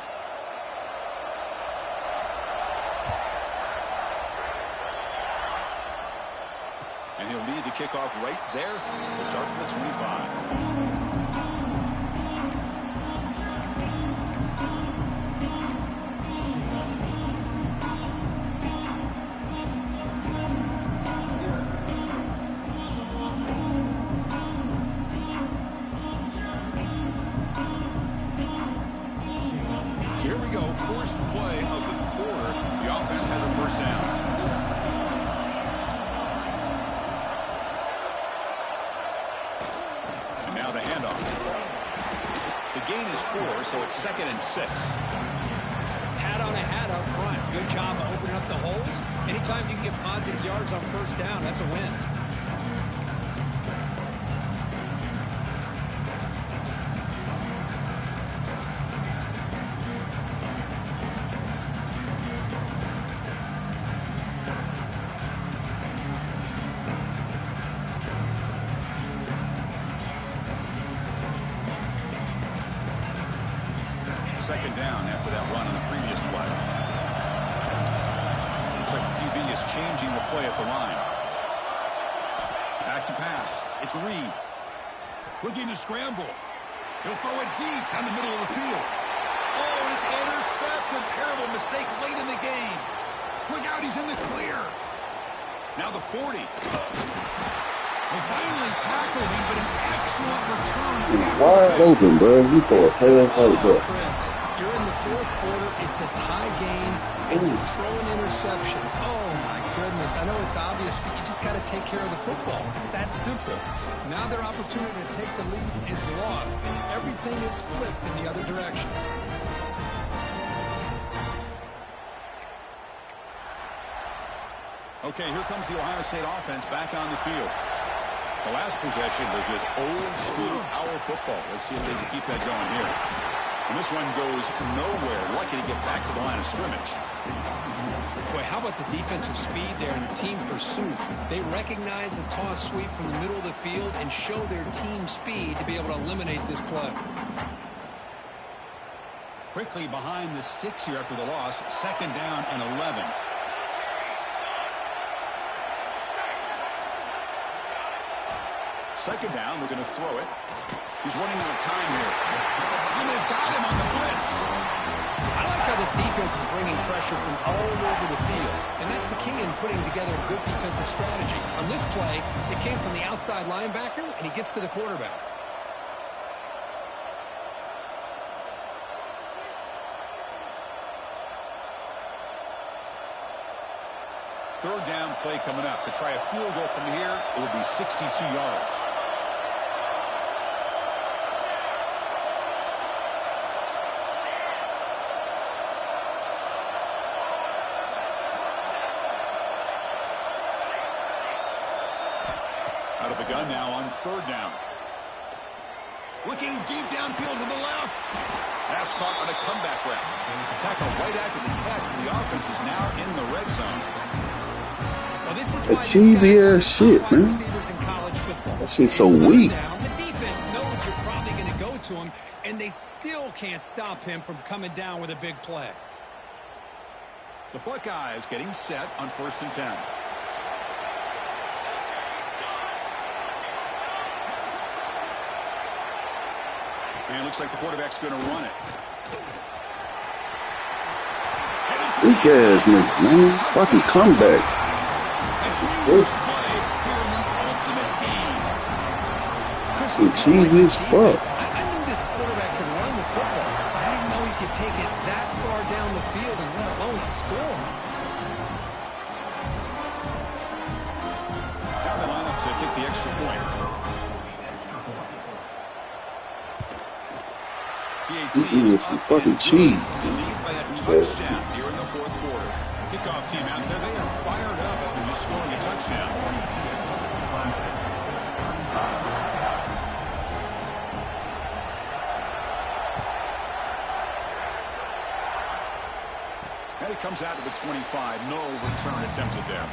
And he'll lead the kickoff right there. We'll start at the 25. Here we go, first play of the quarter. The offense has a first down. And now the handoff. The gain is 4, so it's 2nd and 6. Hat on a hat up front. Good job of opening up the holes. Anytime you can get positive yards on first down, that's a win. Second down after that run on the previous play. Looks like the QB is changing the play at the line. Back to pass. It's Reed. Looking to scramble. He'll throw it deep down the middle of the field. Oh, and it's intercepted. Terrible mistake late in the game. Look out, he's in the clear. Now the 40. They finally tackled him, but an excellent return. Wide open, bro. You throw a pass like that. Chris, you're in the fourth quarter. It's a tie game, and you throw an interception. Oh, my goodness. I know it's obvious, but you just got to take care of the football. It's that simple. Now their opportunity to take the lead is lost, and everything is flipped in the other direction. Okay, here comes the Ohio State offense back on the field. The last possession was just old-school power football. Let's see if they can keep that going here. And this one goes nowhere. Lucky to get back to the line of scrimmage. Boy, how about the defensive speed there and team pursuit? They recognize the toss sweep from the middle of the field and show their team speed to be able to eliminate this play. Quickly behind the sticks here after the loss. 2nd down and 11. Second down, we're going to throw it. He's running out of time here. And they've got him on the blitz. I like how this defense is bringing pressure from all over the field. And that's the key in putting together a good defensive strategy. On this play, it came from the outside linebacker, and he gets to the quarterback. Third down play coming up. To try a field goal from here, it will be 62 yards. Out of the gun now on 3rd down. Looking deep downfield to the left. Pass caught on a comeback route. Tackle right after the catch, but the offense is now in the red zone. Well, this is That cheesy ass shit, man. That shit's so weak. The defense knows you're probably going to go to him, and they still can't stop him from coming down with a big play. The Buckeyes getting set on 1st and 10. And it looks like the quarterback's going to run it. Weak ass nigga, man. Fucking comebacks. Cheesy as fuck. I knew this quarterback could run the football. I didn't know he could take it that far down the field and let alone a score. Now the lineup to kick the extra point. Some fucking cheese. Lead by a touchdown here in the fourth quarter. Kickoff team out there, they are fired up after just scoring a touchdown. And it comes out to the 25. No return attempted there.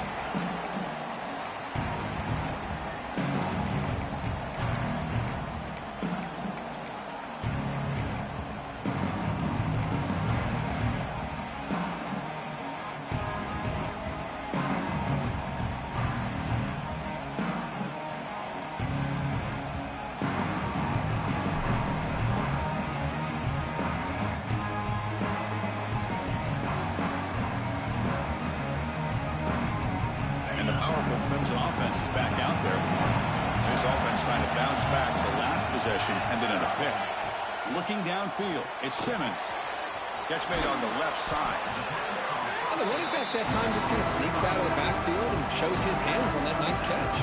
Offense is back out there. This offense trying to bounce back. The last possession ended in a pick. Looking downfield, it's Simmons. Catch made on the left side. Well, the running back that time just kind of sneaks out of the backfield and shows his hands on that nice catch.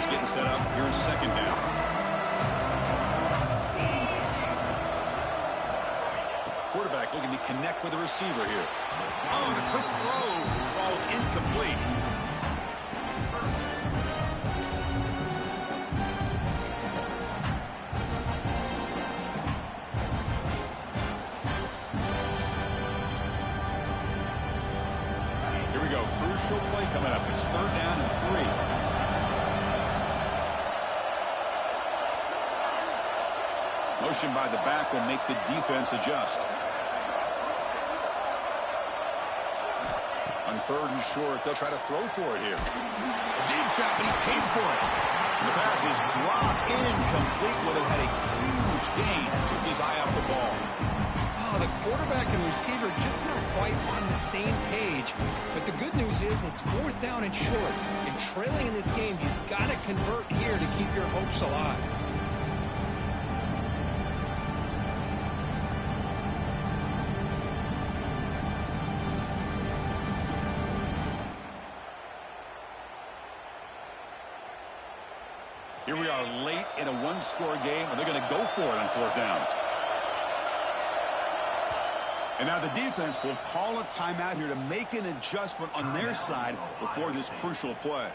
Getting set up. Here's second down. Quarterback looking to connect with the receiver here. Oh, the quick throw falls incomplete. Here we go. Crucial play coming up. It's third down and 3. Motion by the back will make the defense adjust. On third and short, they'll try to throw for it here. A deep shot, but he paid for it. And the pass is dropped incomplete. Well, it had a huge gain. Took his eye off the ball. Oh, the quarterback and receiver just not quite on the same page. But the good news is it's fourth down and short. And trailing in this game, you've got to convert here to keep your hopes alive. Here we are late in a one-score game, and they're going to go for it on fourth down. And now the defense will call a timeout here to make an adjustment on their side before this crucial play.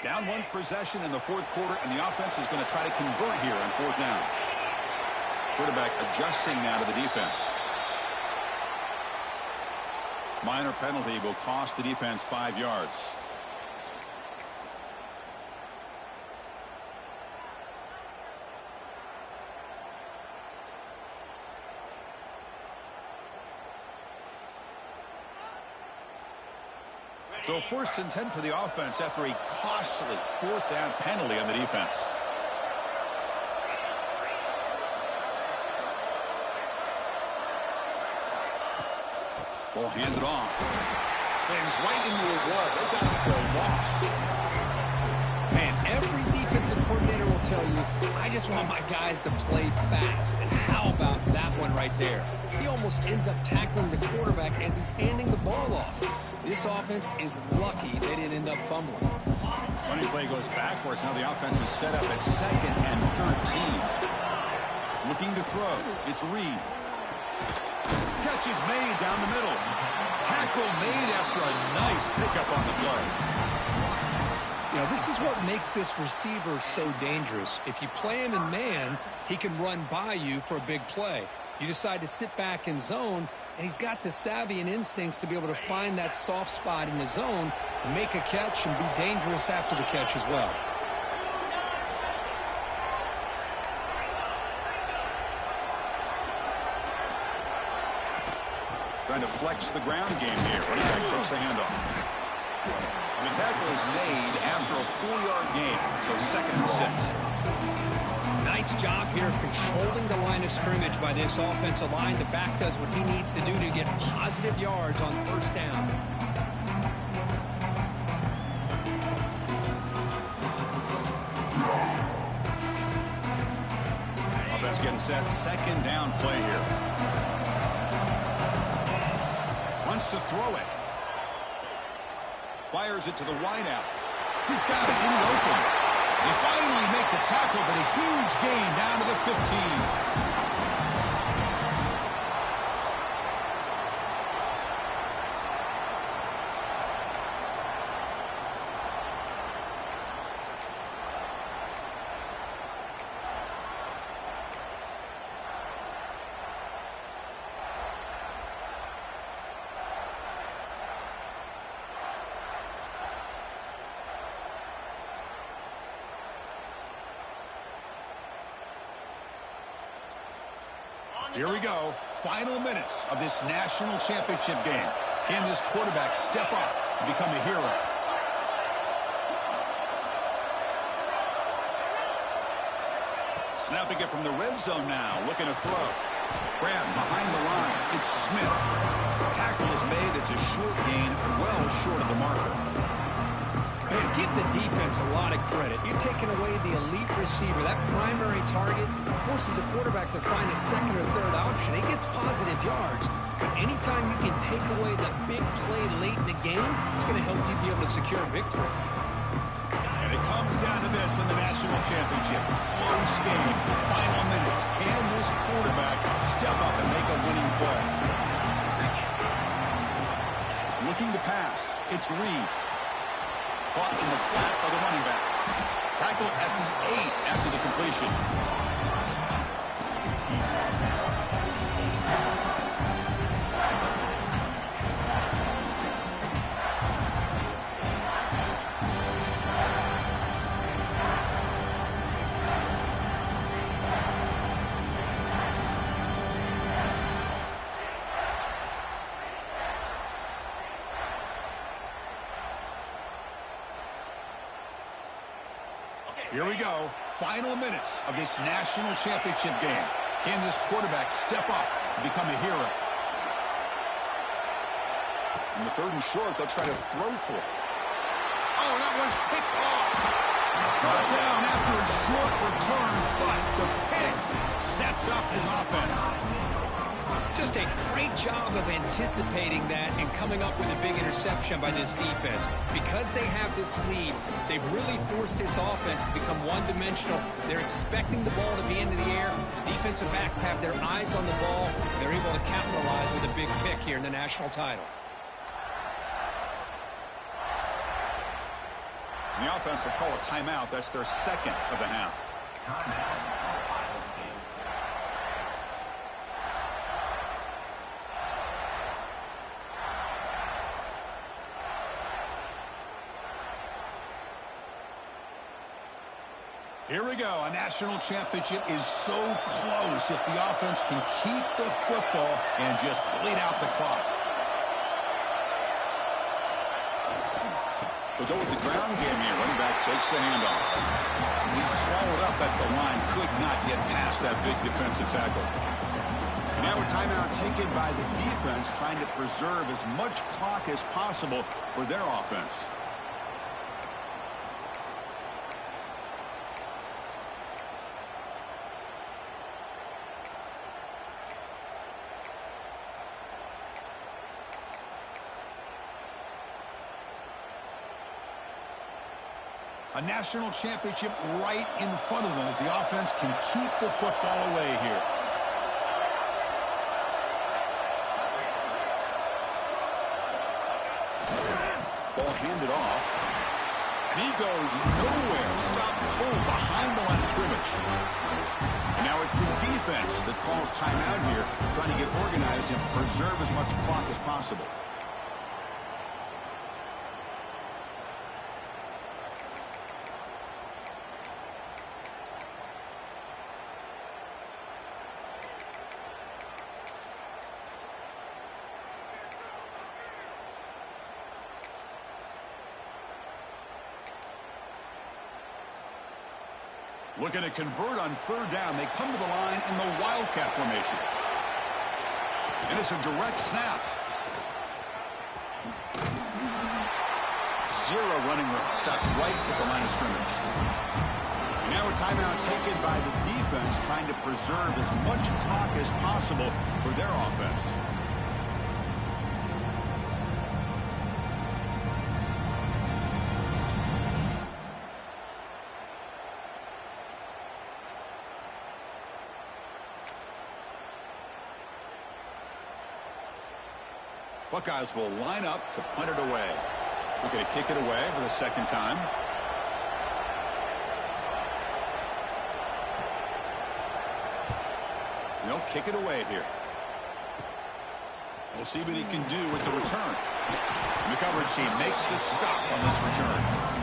Down one possession in the fourth quarter, and the offense is going to try to convert here on fourth down. Quarterback adjusting now to the defense. Minor penalty will cost the defense 5 yards. So first and 10 for the offense after a costly fourth down penalty on the defense. Ball handed off. Slams right into a wall. They got him for a loss. Man, every defensive coordinator will tell you, I just want my guys to play fast. And how about that one right there? He almost ends up tackling the quarterback as he's handing the ball off. This offense is lucky they didn't end up fumbling. Running play goes backwards. Now the offense is set up at 2nd and 13. Looking to throw. It's Reed. Catch is made down the middle. Tackle made after a nice pickup on the play. You know, this is what makes this receiver so dangerous. If you play him in man, he can run by you for a big play. You decide to sit back in zone, and he's got the savvy and instincts to be able to find that soft spot in the zone, make a catch, and be dangerous after the catch as well. Trying to flex the ground game here. Running back takes the handoff. And the tackle is made after a 4-yard gain, so 2nd and 6. Nice job here of controlling the line of scrimmage by this offensive line. The back does what he needs to do to get positive yards on 1st down. Offense getting set. 2nd down play here. Wants to throw it. Fires it to the wideout. He's got it in the open. They finally make the tackle, but a huge gain down to the 15. Here we go. Final minutes of this national championship game. Can this quarterback step up and become a hero? Snapping it from the red zone now. Looking to throw. Grab behind the line. It's Smith. Tackle is made. It's a short gain, well short of the marker. Man, give the defense a lot of credit. You're taking away the elite receiver. That primary target forces the quarterback to find a 2nd or 3rd option. He gets positive yards. But anytime you can take away the big play late in the game, it's going to help you be able to secure victory. And it comes down to this in the national championship. Close game. Final minutes. Can this quarterback step up and make a winning play? Looking to pass. It's Reed. Caught in the flat by the running back. Tackle at the 8 after the completion. Here we go. Final minutes of this national championship game. Can this quarterback step up and become a hero? In the 3rd and short, they'll try to throw for it. Oh, that one's picked off. Brought down after a short return, but the pick sets up his offense. Just a great job of anticipating that and coming up with a big interception by this defense. Because they have this lead, they've really forced this offense to become one-dimensional. They're expecting the ball to be into the air. The defensive backs have their eyes on the ball. They're able to capitalize with a big pick here in the national title. The offense will call a timeout. That's their 2nd of the half. Here we go. A national championship is so close if the offense can keep the football and just bleed out the clock. They'll go with the ground game here. Running back takes the handoff. He's swallowed up at the line. Could not get past that big defensive tackle. Now a timeout taken by the defense, trying to preserve as much clock as possible for their offense. A national championship right in front of them if the offense can keep the football away here. Ball handed off. And he goes nowhere. Stop cold behind the line of scrimmage. And now it's the defense that calls timeout here, trying to get organized and preserve as much clock as possible. Looking to convert on third down. They come to the line in the Wildcat formation. And it's a direct snap. Zero running room. Stopped right at the line of scrimmage. And now a timeout taken by the defense, trying to preserve as much clock as possible for their offense. Buckeyes will line up to punt it away. We're going to kick it away for the second time. They'll kick it away here. We'll see what he can do with the return. And the coverage team makes the stop on this return.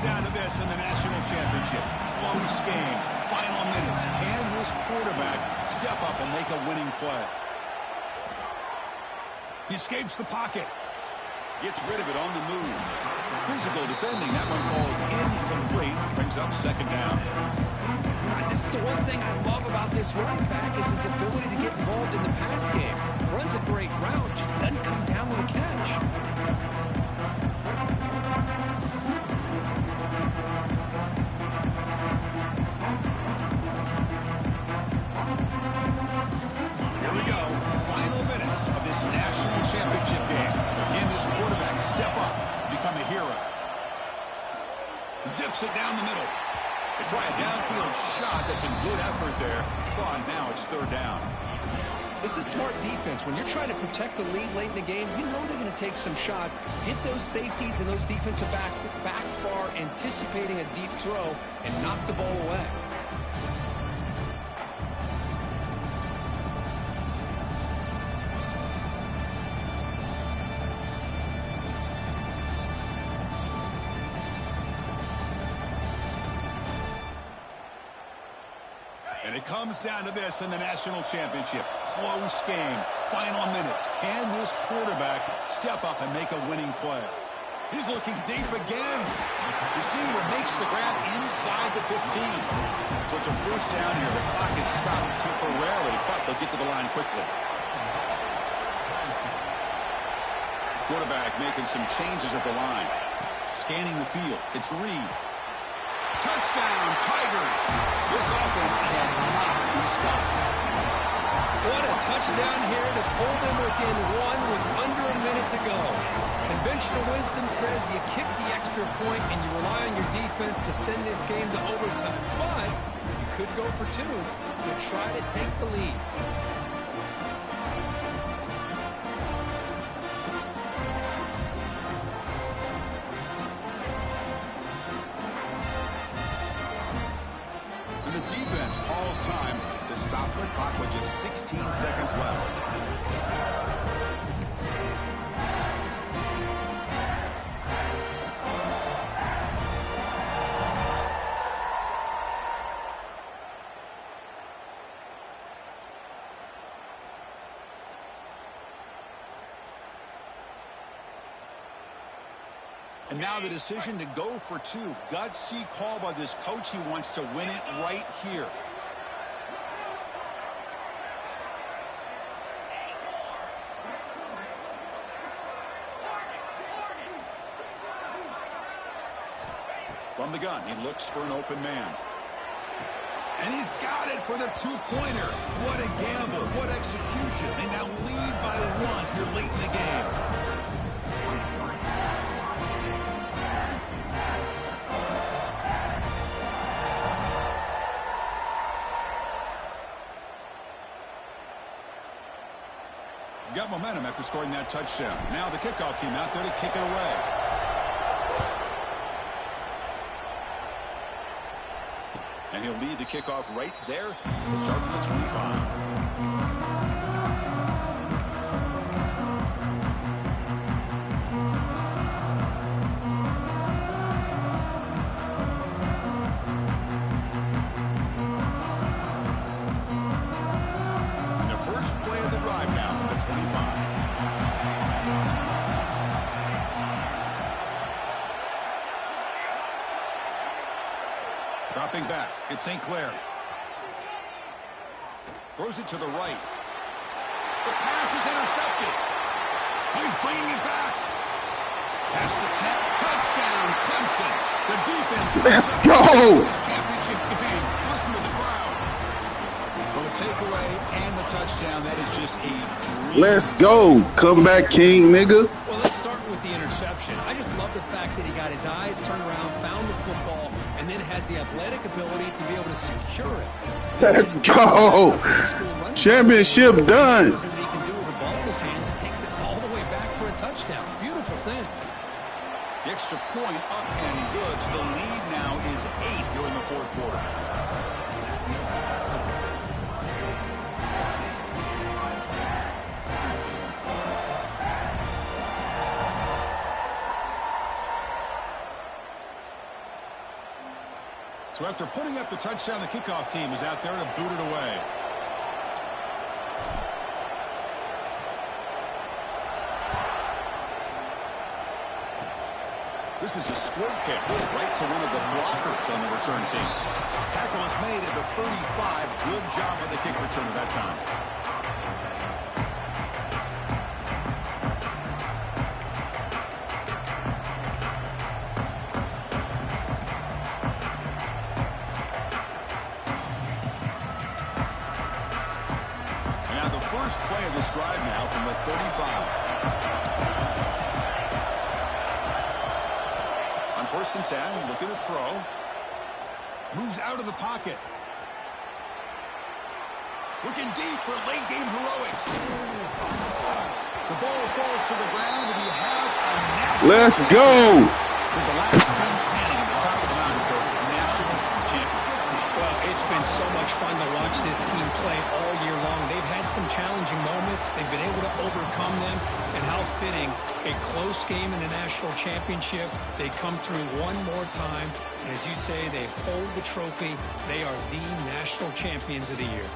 Down to this in the national championship. Close game. Final minutes. Can this quarterback step up and make a winning play? He escapes the pocket. Gets rid of it on the move. Physical defending. That one falls incomplete. Brings up second down. This is the one thing I love about this running back is his ability to get involved in the pass game. Runs a great route, just doesn't come down with a catch. National championship game. Can this quarterback step up and become a hero? Zips it down the middle. They try a downfield shot. That's a good effort there. But now it's third down. This is smart defense. When you're trying to protect the lead late in the game, you know they're going to take some shots. Get those safeties and those defensive backs back far, anticipating a deep throw, and knock the ball away. And it comes down to this in the national championship. Close game. Final minutes. Can this quarterback step up and make a winning play? He's looking deep again. Receiver makes the grab inside the 15. So it's a first down here. The clock is stopped temporarily, but they'll get to the line quickly. Quarterback making some changes at the line. Scanning the field. It's Reed. Touchdown, Tigers. This offense cannot be stopped. What a touchdown here to pull them within one with under a minute to go. Conventional wisdom says you kick the extra point and you rely on your defense to send this game to overtime. But you could go for two to try to take the lead. Calls time to stop the clock with just 16 seconds left. And now the decision to go for two. Gutsy call by this coach. He wants to win it right here. From the gun, he looks for an open man. And he's got it for the two-pointer. What a gamble. What execution. They now lead by one here late in the game. got momentum after scoring that touchdown. Now the kickoff team out there to kick it away. And he'll lead the kickoff right there. He'll start from the 25. Dropping back, it's St. Clair. Throws it to the right. The pass is intercepted. He's bringing it back. Past the 10. Touchdown, Clemson. The defense. Let's go. This championship game. Listen to the crowd. Well, the takeaway and the touchdown, that is just a dream. Let's go. Comeback king, nigga. Well, let's start with the interception. I just love the fact that he got his eyes turned around, found the football, and then has the athletic ability to be able to secure it. Let's go. Championship done. He can do with the ball in his hands and takes it all the way back for a touchdown. Beautiful thing. The extra point up and good. So the lead now is 8 here in the fourth quarter. So after putting up the touchdown, the kickoff team is out there to boot it away. This is a squirt kick right to one of the blockers on the return team. Tackle is made at the 35. Good job by the kick return at that time. First play of this drive now from the 35. On 1st and 10, look at the throw. Moves out of the pocket. Looking deep for late game heroics. The ball falls to the ground, and we have a national. Let's go. With the last team standing at the top of the mountain for national championship. Well, it's been so much fun to watch this team play all year long. They've had some challenging moments. They've been able to overcome them. And how fitting, a close game in the national championship. They come through one more time. And as you say, they hold the trophy. They are the national champions of the year.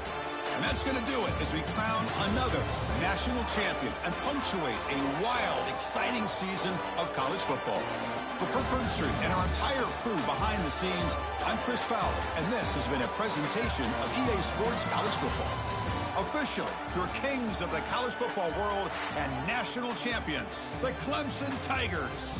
And that's going to do it as we crown another national champion and punctuate a wild, exciting season of college football. For Kirk Bernstreet and our entire crew behind the scenes, I'm Chris Fowler, and this has been a presentation of EA Sports College Football. Officially, your kings of the college football world and national champions, the Clemson Tigers.